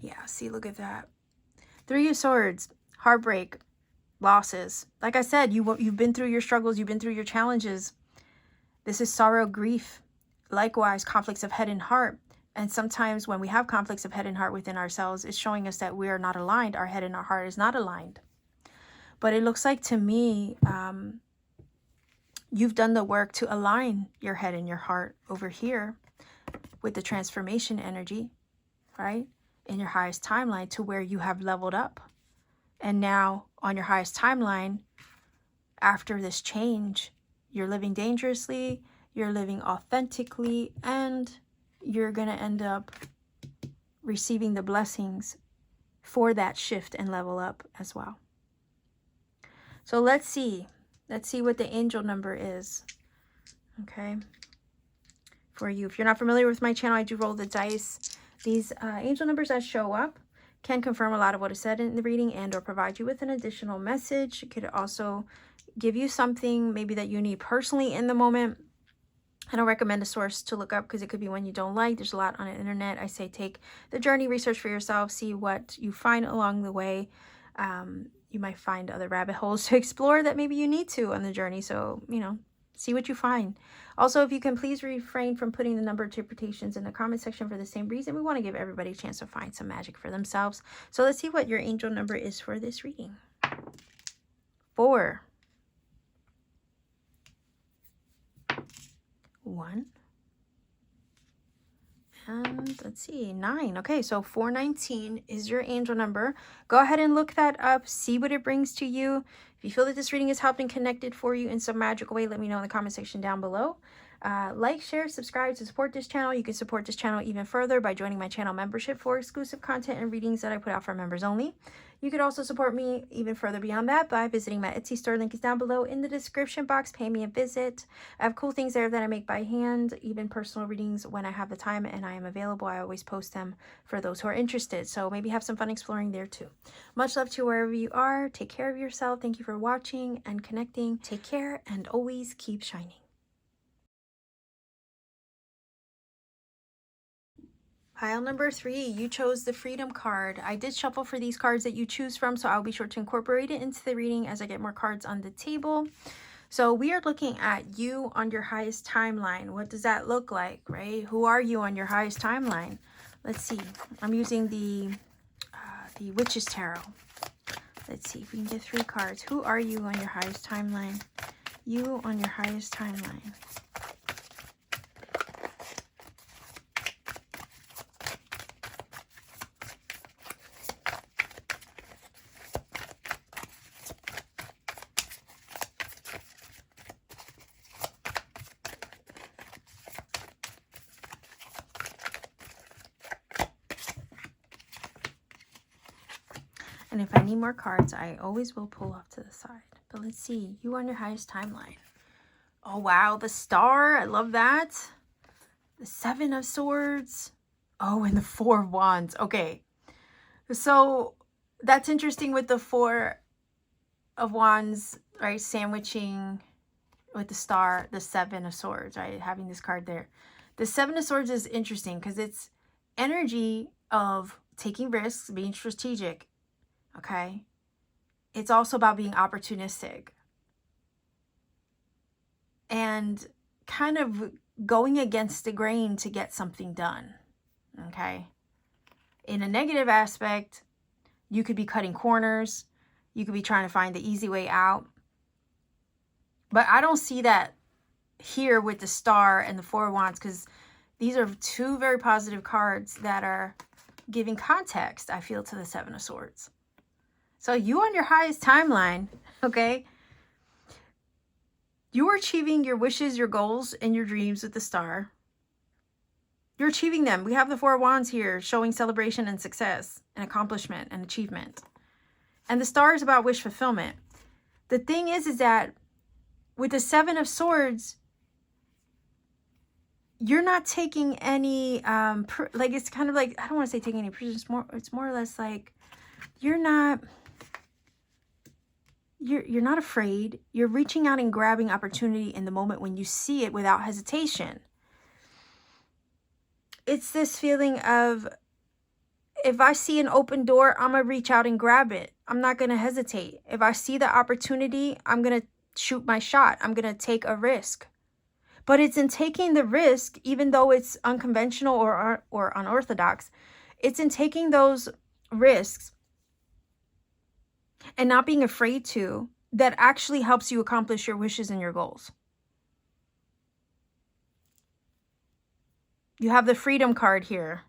Yeah, see, look at that. Three of Swords, heartbreak, losses. Like I said, you've been through your struggles, you've been through your challenges. This is sorrow, grief, likewise conflicts of head and heart. And sometimes when we have conflicts of head and heart within ourselves, it's showing us that we are not aligned. Our head and our heart is not aligned. But it looks like to me, you've done the work to align your head and your heart over here with the transformation energy, right? In your highest timeline to where you have leveled up. And now on your highest timeline, after this change, you're living dangerously, you're living authentically, and you're going to end up receiving the blessings for that shift and level up as well. So let's see what the angel number is, okay, for you. If you're not familiar with my channel, I do roll the dice. These angel numbers that show up can confirm a lot of what is said in the reading and or provide you with an additional message. It could also give you something maybe that you need personally in the moment. I don't recommend a source to look up because it could be one you don't like. There's a lot on the internet. I say take the journey, research for yourself, see what you find along the way. You might find other rabbit holes to explore that maybe you need to on the journey. So, you know, see what you find. Also, if you can please refrain from putting the number interpretations in the comment section for the same reason. We want to give everybody a chance to find some magic for themselves. So let's see what your angel number is for this reading. 4. 1. And let's see, 9. Okay, so 419 is your angel number. Go ahead and look that up. See what it brings to you. If you feel that this reading has helped and connected for you in some magical way, let me know in the comment section down below. Like, share, subscribe to support this channel. You can support this channel even further by joining my channel membership for exclusive content and readings that I put out for members only. You could also support me even further beyond that by visiting my Etsy store. Link is down below in the description box. Pay me a visit. I have cool things there that I make by hand, even personal readings when I have the time and I am available. I always post them for those who are interested. So maybe have some fun exploring there too. Much love to wherever you are. Take care of yourself. Thank you for watching and connecting. Take care and always keep shining. Pile number 3, you chose the Freedom card. I did shuffle for these cards that you choose from, so I'll be sure to incorporate it into the reading as I get more cards on the table. So we are looking at you on your highest timeline. What does that look like, right? Who are you on your highest timeline? Let's see. I'm using the Witch's Tarot. Let's see if we can get 3 cards. Who are you on your highest timeline? You on your highest timeline. And if I need more cards, I always will pull off to the side. But let's see. You on your highest timeline. Oh, wow. The Star. I love that. The 7 of Swords. Oh, and the 4 of Wands. Okay. So that's interesting with the 4 of Wands, right? Sandwiching with the Star, the 7 of Swords, right? Having this card there. The 7 of Swords is interesting because it's energy of taking risks, being strategic. Okay, it's also about being opportunistic and kind of going against the grain to get something done. Okay, in a negative aspect, you could be cutting corners, you could be trying to find the easy way out, but I don't see that here with the Star and the Four of Wands, because these are two very positive cards that are giving context, I feel, to the Seven of Swords. So you on your highest timeline, okay? You are achieving your wishes, your goals, and your dreams with the Star. You're achieving them. We have the Four of Wands here showing celebration and success and accomplishment and achievement. And the Star is about wish fulfillment. The thing is that with the Seven of Swords, you're not taking any, like, it's kind of like, I don't want to say taking any prisoners, it's more or less like, you're not afraid. You're reaching out and grabbing opportunity in the moment when you see it without hesitation. It's this feeling of, if I see an open door, I'm going to reach out and grab it. I'm not going to hesitate. If I see the opportunity, I'm going to shoot my shot. I'm going to take a risk. But it's in taking the risk, even though it's unconventional or unorthodox, it's in taking those risks and not being afraid to, that actually helps you accomplish your wishes and your goals. You have the Freedom card here.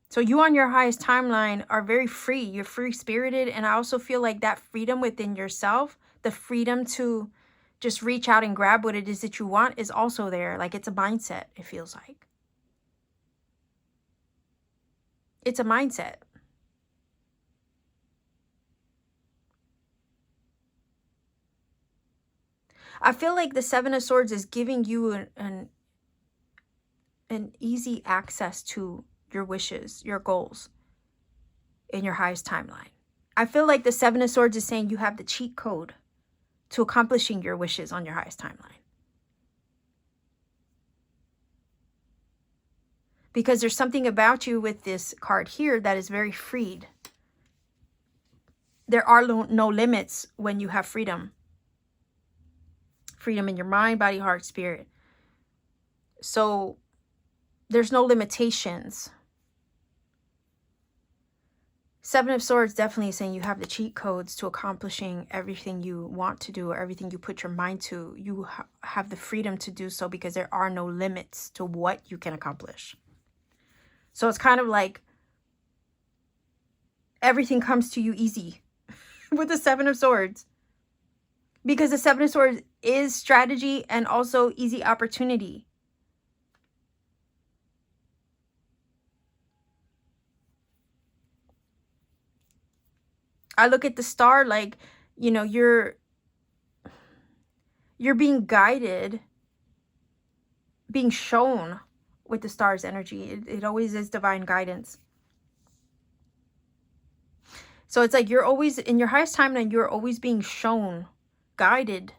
So you on your highest timeline are very free. You're free-spirited. And I also feel like that freedom within yourself, the freedom to just reach out and grab what it is that you want, is also there. Like, it's a mindset, it feels like. It's a mindset. I feel like the Seven of Swords is giving you an easy access to your wishes, your goals in your highest timeline. I feel like the Seven of Swords is saying you have the cheat code to accomplishing your wishes on your highest timeline. Because there's something about you with this card here that is very freed. There are no limits when you have freedom. Freedom in your mind, body, heart, spirit. So there's no limitations. Seven of Swords definitely saying you have the cheat codes to accomplishing everything you want to do, or everything you put your mind to. You have the freedom to do so because there are no limits to what you can accomplish. So it's kind of like everything comes to you easy with the Seven of Swords. Because the Seven of Swords is strategy and also easy opportunity. I look at the Star like, you know, you're being guided, being shown with the Star's energy. It always is divine guidance. So it's like you're always, in your highest timeline, you're always being shown, guided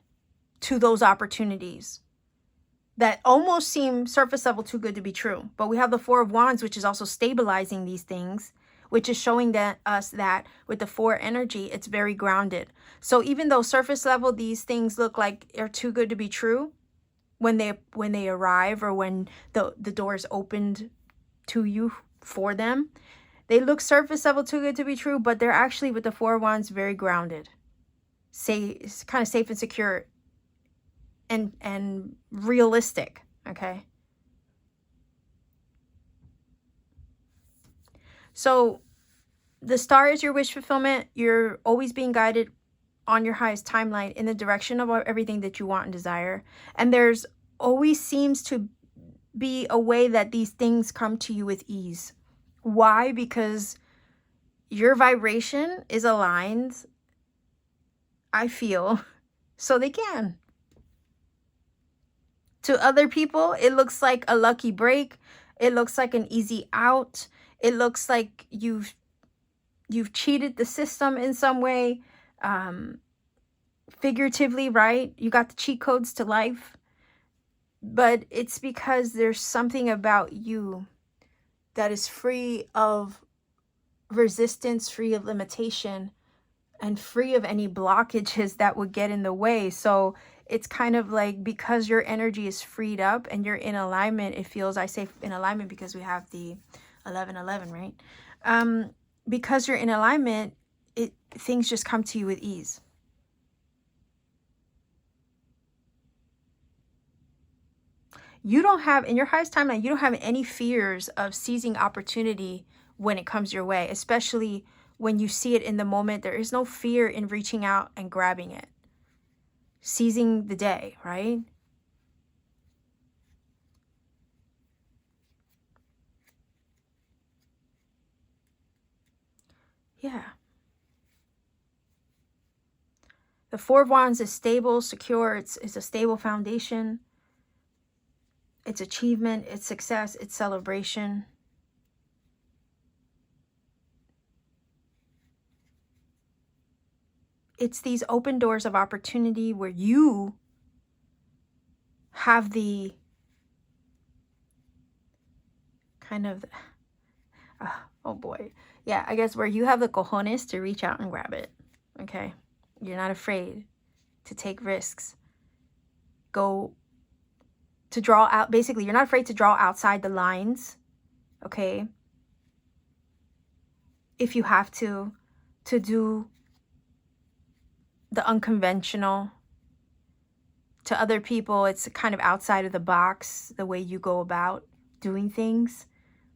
to those opportunities that almost seem surface level too good to be true. But we have the Four of Wands, which is also stabilizing these things, which is showing us that with the Four energy, it's very grounded. So even though surface level, these things look like they're too good to be true, when they arrive, or when the door is opened to you for them, they look surface level too good to be true, but they're actually, with the Four of Wands, very grounded. It's kind of safe and secure and realistic, okay? So the Star is your wish fulfillment. You're always being guided on your highest timeline in the direction of everything that you want and desire. And there's always seems to be a way that these things come to you with ease. Why? Because your vibration is aligned, I feel, so they can. To other people, it looks like a lucky break. It looks like an easy out. It looks like you've cheated the system in some way, figuratively, right? You got the cheat codes to life. But it's because there's something about you that is free of resistance, free of limitation, and free of any blockages that would get in the way. So it's kind of like, because your energy is freed up and you're in alignment, it feels, I say in alignment because we have the 1111, right? Because you're in alignment, things just come to you with ease. You don't have, in your highest timeline, you don't have any fears of seizing opportunity when it comes your way, especially when you see it in the moment. There is no fear in reaching out and grabbing it, seizing the day, right? Yeah. The Four of Wands is stable, secure. It's a stable foundation. It's achievement, it's success, it's celebration. It's these open doors of opportunity where you have the kind of, oh boy. Yeah, I guess where you have the cojones to reach out and grab it. Okay. You're not afraid to take risks. Go to draw out. Basically, you're not afraid to draw outside the lines. Okay. If you have to do the unconventional. To other people, it's kind of outside of the box, the way you go about doing things.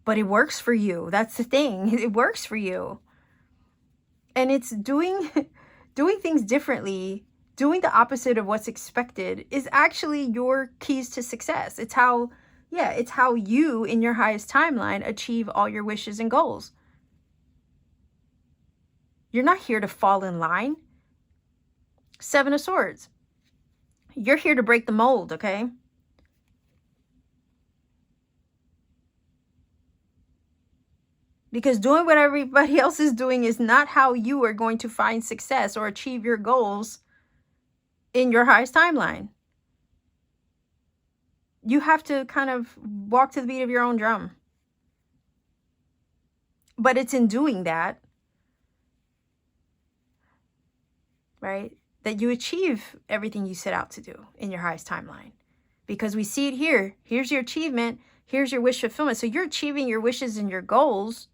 But it works for you. That's the thing. It works for you. And it's doing things differently, doing the opposite of what's expected is actually your keys to success. It's how you, in your highest timeline, achieve all your wishes and goals. You're not here to fall in line. Seven of Swords. You're here to break the mold, okay? Because doing what everybody else is doing is not how you are going to find success or achieve your goals in your highest timeline. You have to kind of walk to the beat of your own drum. But it's in doing that, right, that you achieve everything you set out to do in your highest timeline. Because we see it here. Here's your achievement. Here's your wish fulfillment. So you're achieving your wishes and your goals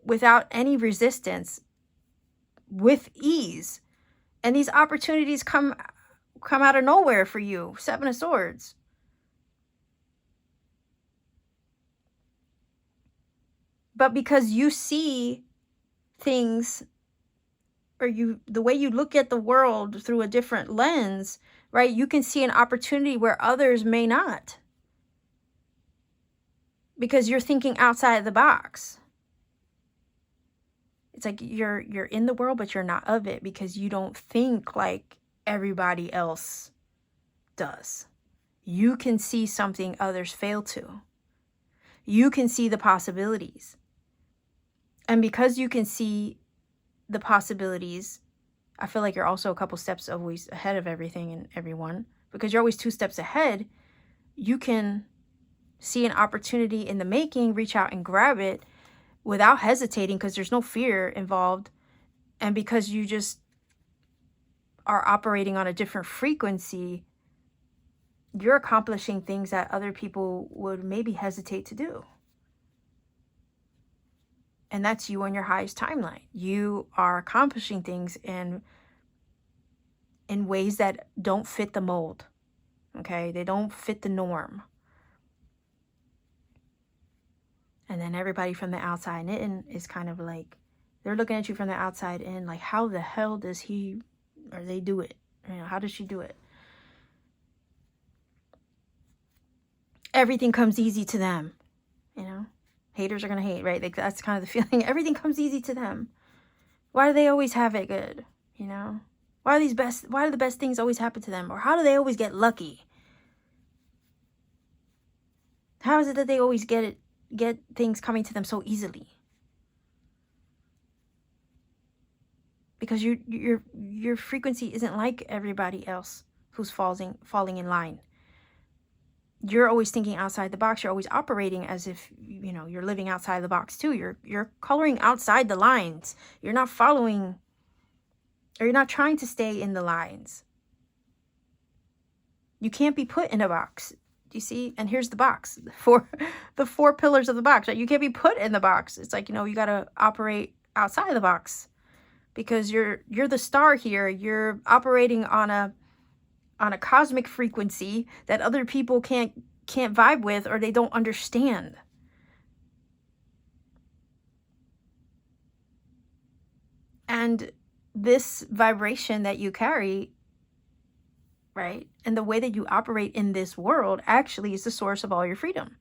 without any resistance, with ease. And these opportunities come out of nowhere for you. Seven of Swords. But because you see things, or the way you look at the world through a different lens, right? You can see an opportunity where others may not. Because you're thinking outside the box. It's like you're in the world, but you're not of it, because you don't think like everybody else does. You can see something others fail to. You can see the possibilities. And because you can see the possibilities, I feel like you're also a couple steps always ahead of everything and everyone. Because you're always 2 steps ahead, you can see an opportunity in the making, reach out and grab it without hesitating, because there's no fear involved. And because you just are operating on a different frequency, you're accomplishing things that other people would maybe hesitate to do. And that's you on your highest timeline. You are accomplishing things in ways that don't fit the mold. Okay? They don't fit the norm. And then everybody from the outside in is kind of like, they're looking at you from the outside in, like, how the hell does he or they do it? You know, how does she do it? Everything comes easy to them, you know? Haters are going to hate, right? Like, that's kind of the feeling. Everything comes easy to them. Why do they always have it good? You know? Why do the best things always happen to them? Or how do they always get lucky? How is it that they always get things coming to them so easily? Because your frequency isn't like everybody else who's falling in line. You're always thinking outside the box. You're always operating as if, you know, you're living outside the box too. You're coloring outside the lines. You're not following, or you're not trying to stay in the lines. You can't be put in a box. Do you see? And here's the box. The four pillars of the box, right? You can't be put in the box. It's like, you know, you got to operate outside the box, because you're the star here. You're operating on on a cosmic frequency that other people can't vibe with, or they don't understand. And this vibration that you carry, right, and the way that you operate in this world actually is the source of all your freedom.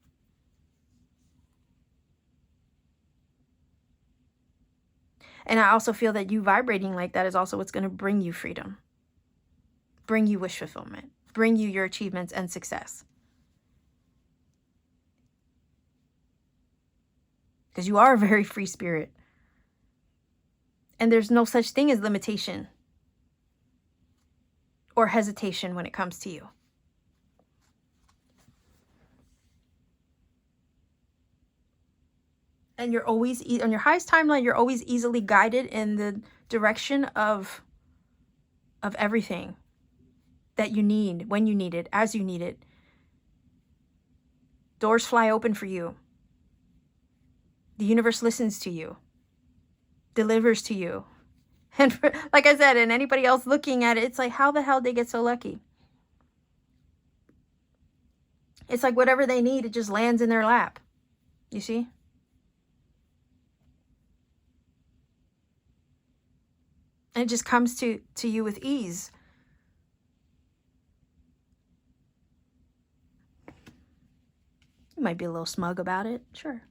And I also feel that you vibrating like that is also what's going to bring you freedom, bring you wish fulfillment, bring you your achievements and success. Because you are a very free spirit. And there's no such thing as limitation or hesitation when it comes to you. And you're always, on your highest timeline, you're always easily guided in the direction of everything that you need, when you need it, as you need it. Doors fly open for you. The universe listens to you, delivers to you. And for, like I said, and anybody else looking at it, it's like, how the hell they get so lucky? It's like whatever they need, it just lands in their lap. You see? And it just comes to you with ease. You might be a little smug about it, sure.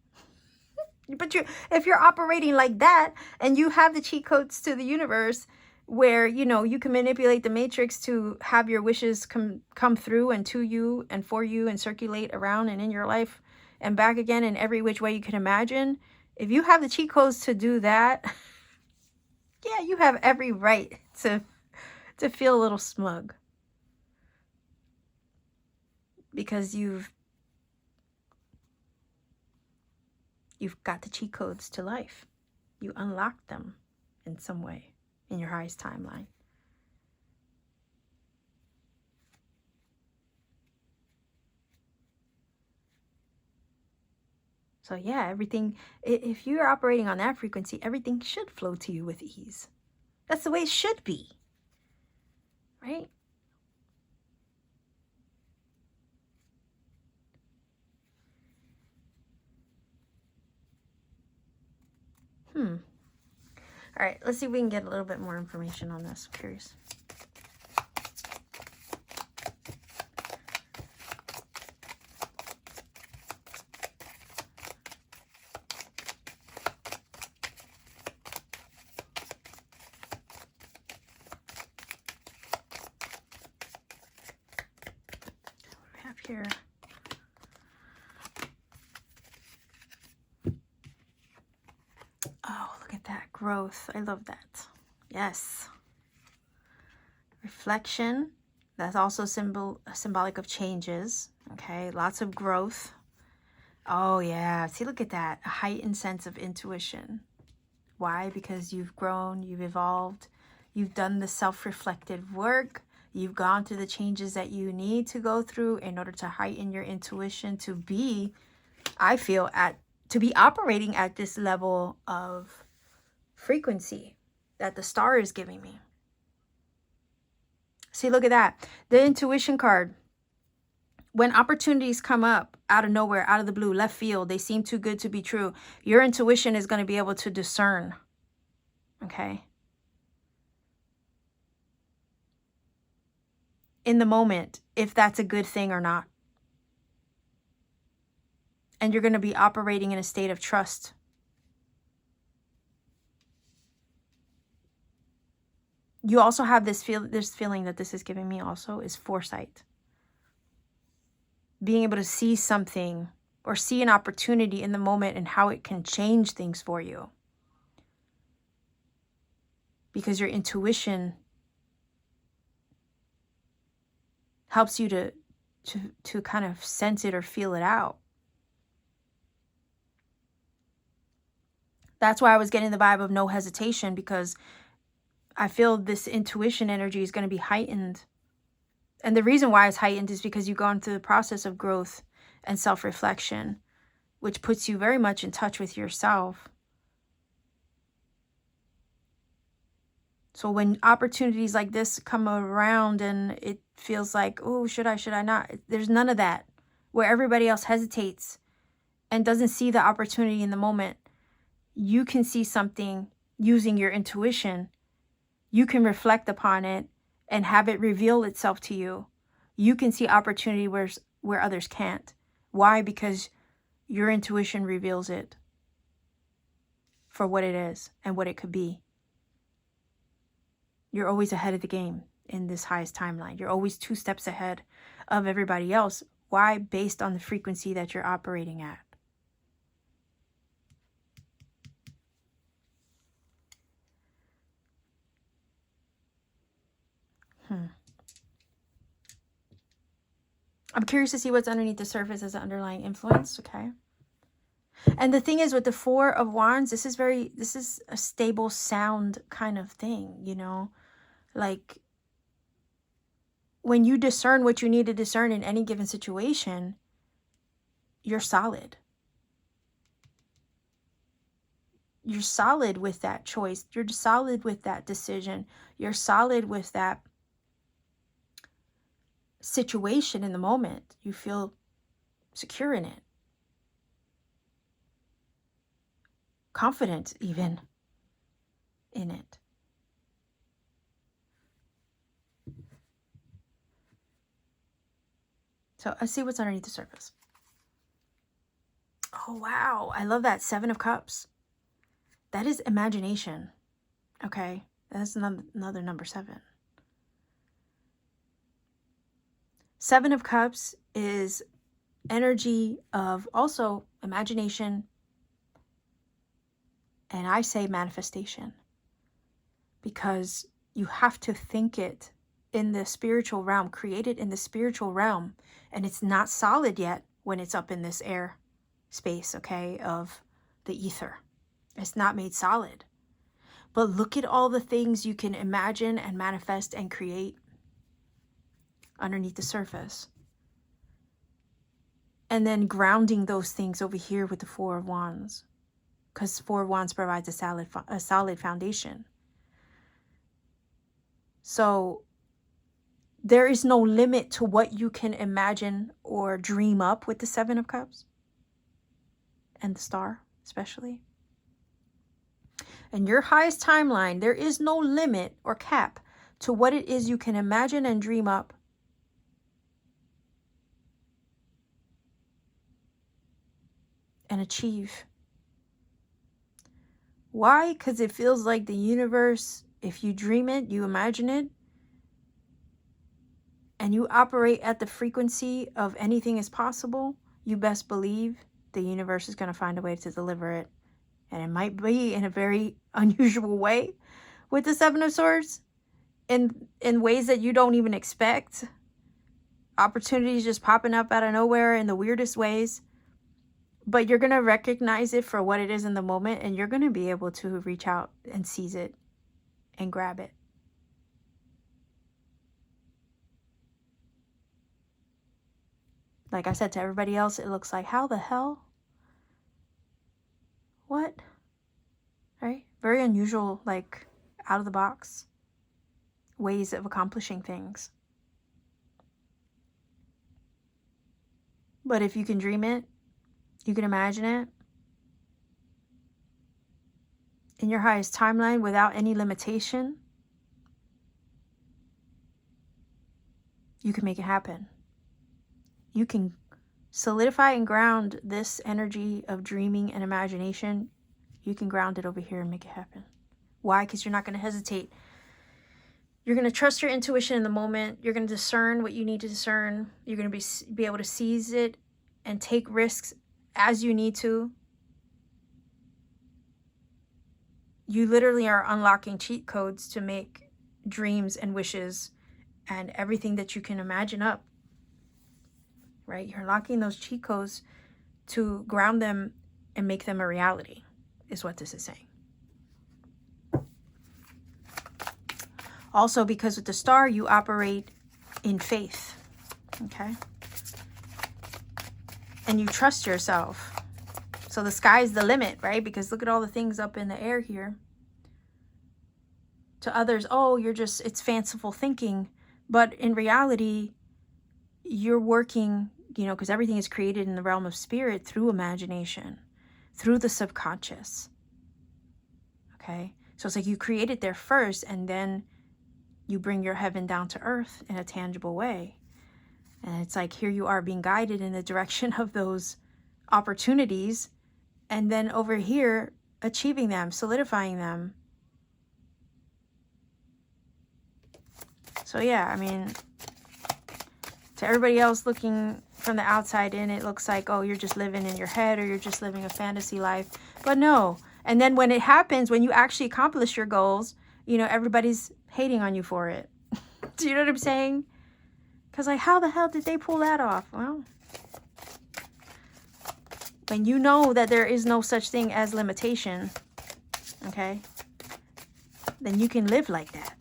But if you're operating like that and you have the cheat codes to the universe where, you know, you can manipulate the matrix to have your wishes come through and to you and for you and circulate around and in your life and back again in every which way you can imagine. If you have the cheat codes to do that, yeah, you have every right to feel a little smug. Because you've got the cheat codes to life. You unlocked them in some way in your highest timeline. So yeah, everything, if you're operating on that frequency, everything should flow to you with ease. That's the way it should be, right? All right, let's see if we can get a little bit more information on this. I'm curious. What do we have here? Oh, look at that growth. I love that. Yes. Reflection. That's also symbolic of changes. Okay, lots of growth. Oh yeah, see, look at that. A heightened sense of intuition. Why? Because you've grown, you've evolved, you've done the self-reflective work, you've gone through the changes that you need to go through in order to heighten your intuition to be, I feel, to be operating at this level of frequency that the star is giving me. See, look at that. The intuition card. When opportunities come up out of nowhere, out of the blue, left field, they seem too good to be true. Your intuition is going to be able to discern. Okay? In the moment, if that's a good thing or not. And you're going to be operating in a state of trust. You also have this feeling that this is giving me also is foresight. Being able to see something or see an opportunity in the moment and how it can change things for you. Because your intuition helps you to kind of sense it or feel it out. That's why I was getting the vibe of no hesitation, because I feel this intuition energy is going to be heightened. And the reason why it's heightened is because you've gone through the process of growth and self-reflection, which puts you very much in touch with yourself. So when opportunities like this come around and feels like, oh, should I not? There's none of that. Where everybody else hesitates and doesn't see the opportunity in the moment, you can see something using your intuition. You can reflect upon it and have it reveal itself to you. You can see opportunity where others can't. Why? Because your intuition reveals it for what it is and what it could be. You're always ahead of the game in this highest timeline. You're always 2 steps ahead of everybody else. Why? Based on the frequency that you're operating at. I'm curious to see what's underneath the surface as an underlying influence, okay? And the thing is, with the 4 of Wands, this is a stable, sound kind of thing, you know? Like, when you discern what you need to discern in any given situation, you're solid. You're solid with that choice. You're solid with that decision. You're solid with that situation in the moment. You feel secure in it. Confident even in it. So let's see what's underneath the surface. Oh, wow. I love that 7 of Cups. That is imagination. Okay. That's another number 7. 7 of Cups is energy of also imagination. And I say manifestation. Because you have to think it in the spiritual realm, create it in the spiritual realm. And it's not solid yet when it's up in this air space, okay, of the ether. It's not made solid. But look at all the things you can imagine and manifest and create underneath the surface. And then grounding those things over here with the 4 of Wands. Because 4 of Wands provides a solid foundation. So there is no limit to what you can imagine or dream up with the 7 of Cups. And the Star, especially. In your highest timeline, there is no limit or cap to what it is you can imagine and dream up. And achieve. Why? Because it feels like the universe, if you dream it, you imagine it, and you operate at the frequency of anything is possible, you best believe the universe is going to find a way to deliver it. And it might be in a very unusual way with the 7 of Swords, in ways that you don't even expect. Opportunities just popping up out of nowhere in the weirdest ways. But you're going to recognize it for what it is in the moment, and you're going to be able to reach out and seize it and grab it. Like I said to everybody else, it looks like, how the hell? What? Right? Very unusual, like out of the box ways of accomplishing things. But if you can dream it, you can imagine it in your highest timeline without any limitation, you can make it happen. You can solidify and ground this energy of dreaming and imagination. You can ground it over here and make it happen. Why? Because you're not going to hesitate. You're going to trust your intuition in the moment. You're going to discern what you need to discern. You're going to be able to seize it and take risks as you need to. You literally are unlocking cheat codes to make dreams and wishes and everything that you can imagine up. Right? You're unlocking those cheat codes to ground them and make them a reality, is what this is saying. Also, because with the Star, you operate in faith. Okay? And you trust yourself. So the sky's the limit, right? Because look at all the things up in the air here. To others, oh, it's fanciful thinking. But in reality, you're working, you know, because everything is created in the realm of spirit through imagination, through the subconscious. Okay? So it's like you create it there first, and then you bring your heaven down to earth in a tangible way. And it's like here you are being guided in the direction of those opportunities, and then over here achieving them, solidifying them. So yeah, I mean, to everybody else looking from the outside in, it looks like, oh, you're just living in your head, or you're just living a fantasy life. But no. And then when it happens, when you actually accomplish your goals, you know, everybody's hating on you for it. Do you know what I'm saying? Because like, how the hell did they pull that off? Well, when you know that there is no such thing as limitation, okay, then you can live like that.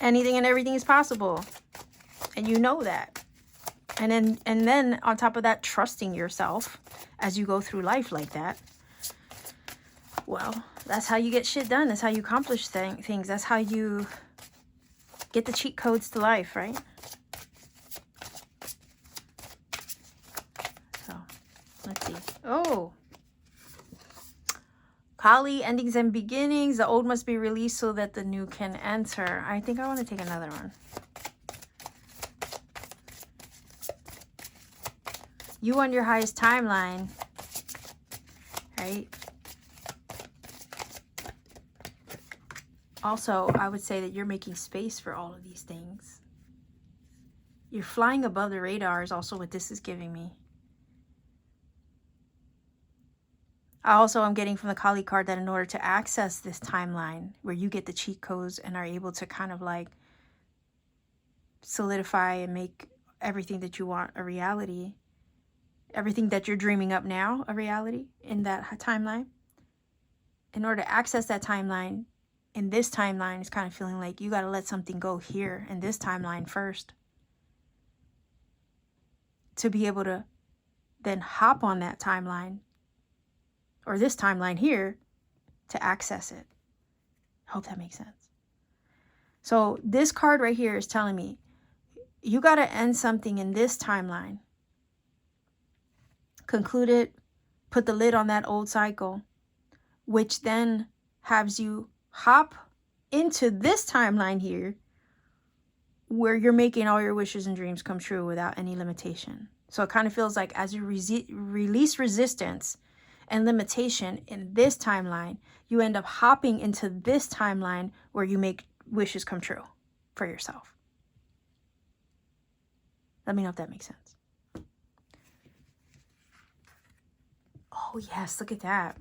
Anything and everything is possible. And you know that. And then on top of that, trusting yourself as you go through life like that. Well, that's how you get shit done. That's how you accomplish things. That's how you get the cheat codes to life, right? So, let's see. Oh. Kali, endings and beginnings. The old must be released so that the new can enter. I think I want to take another one. You on your highest timeline, right? Also, I would say that you're making space for all of these things. You're flying above the radar is also what this is giving me. I also am getting from the Kali card that in order to access this timeline where you get the cheat codes and are able to kind of like solidify and make everything that you want a reality, everything that you're dreaming up now a reality in that timeline. In order to access that timeline, in this timeline, it's kind of feeling like you got to let something go here in this timeline first to be able to then hop on that timeline or this timeline here to access it. I hope that makes sense. So this card right here is telling me you got to end something in this timeline, conclude it, put the lid on that old cycle, which then has you hop into this timeline here where you're making all your wishes and dreams come true without any limitation. So it kind of feels like as you release resistance and limitation in this timeline, you end up hopping into this timeline where you make wishes come true for yourself. Let me know if that makes sense. Oh yes, look at that.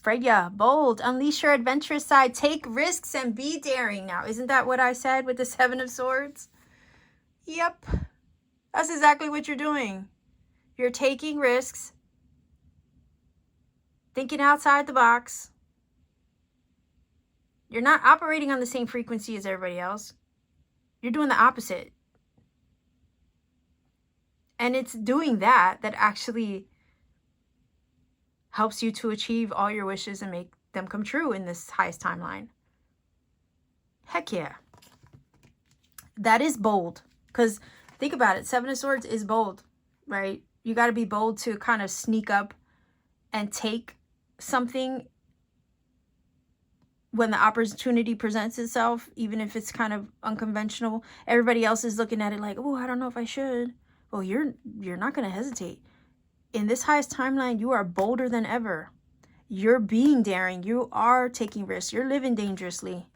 Freya, bold, unleash your adventurous side, take risks and be daring. Now, isn't that what I said with the Seven of Swords? Yep, that's exactly what you're doing. You're taking risks, thinking outside the box. You're not operating on the same frequency as everybody else. You're doing the opposite. And it's doing that actually helps you to achieve all your wishes and make them come true in this highest timeline. Heck yeah. That is bold. Because think about it. Seven of Swords is bold, right? You got to be bold to kind of sneak up and take something when the opportunity presents itself, even if it's kind of unconventional. Everybody else is looking at it like, oh, I don't know if I should. Well, you're not going to hesitate. In this highest timeline, you are bolder than ever. You're being daring. You are taking risks. You're living dangerously.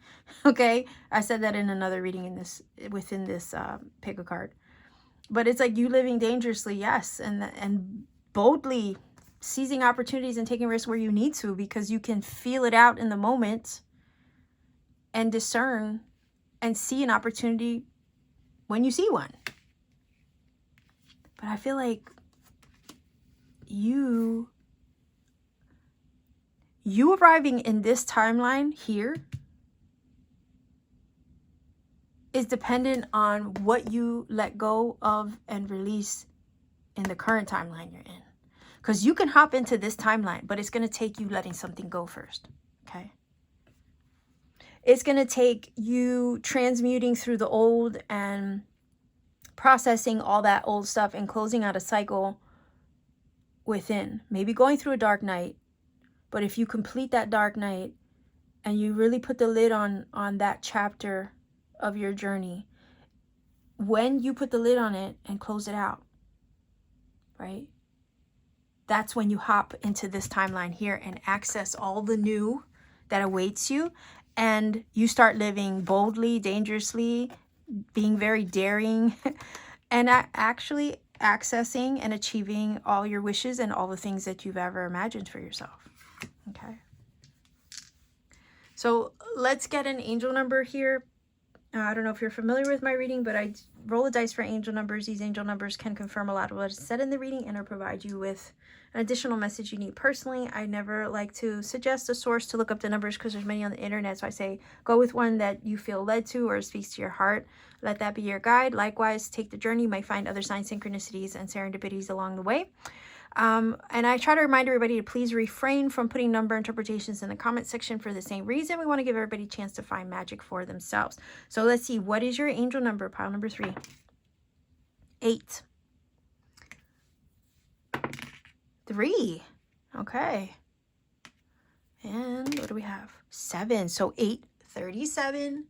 Okay? I said that in another reading within this pick a card. But it's like you living dangerously, yes. And boldly seizing opportunities and taking risks where you need to, because you can feel it out in the moment and discern and see an opportunity when you see one. But I feel like you arriving in this timeline here is dependent on what you let go of and release in the current timeline you're in. Because you can hop into this timeline, but it's going to take you letting something go first. Okay? It's going to take you transmuting through the old and processing all that old stuff and closing out a cycle within. Maybe going through a dark night, but if you complete that dark night and you really put the lid on that chapter of your journey, when you put the lid on it and close it out, right? That's when you hop into this timeline here and access all the new that awaits you, and you start living boldly, dangerously, being very daring, and actually accessing and achieving all your wishes and all the things that you've ever imagined for yourself. Okay. So let's get an angel number here. I don't know if you're familiar with my reading, but I roll a dice for angel numbers. These angel numbers can confirm a lot of what is said in the reading and or provide you with an additional message you need personally. I never like to suggest a source to look up the numbers because there's many on the internet. So I say go with one that you feel led to or speaks to your heart. Let that be your guide. Likewise, take the journey. You might find other sign synchronicities and serendipities along the way. And I try to remind everybody to please refrain from putting number interpretations in the comment section for the same reason. We want to give everybody a chance to find magic for themselves. So let's see. What is your angel number? Pile number 3. 8. 3. Okay. And what do we have? 7. So 837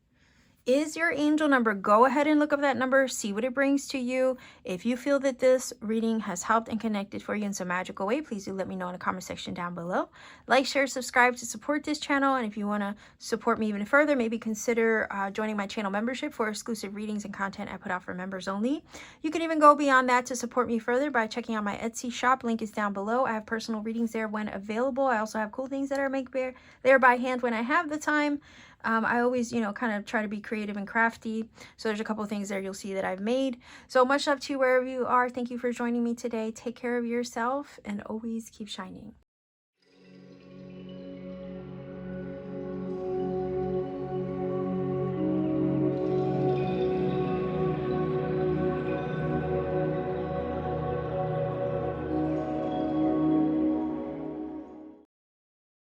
is your angel number. Go ahead and look up that number, see what it brings to you. If you feel that this reading has helped and connected for you in some magical way, please do let me know in the comment section down below. Like, share, subscribe to support this channel. And if you want to support me even further, maybe consider joining my channel membership for exclusive readings and content I put out for members only. You can even go beyond that to support me further by checking out my Etsy shop. Link is down below. I have personal readings there when available. I also have cool things that are made there by hand when I have the time. I always, kind of try to be creative and crafty. So there's a couple of things there you'll see that I've made. So much love to you wherever you are. Thank you for joining me today. Take care of yourself and always keep shining.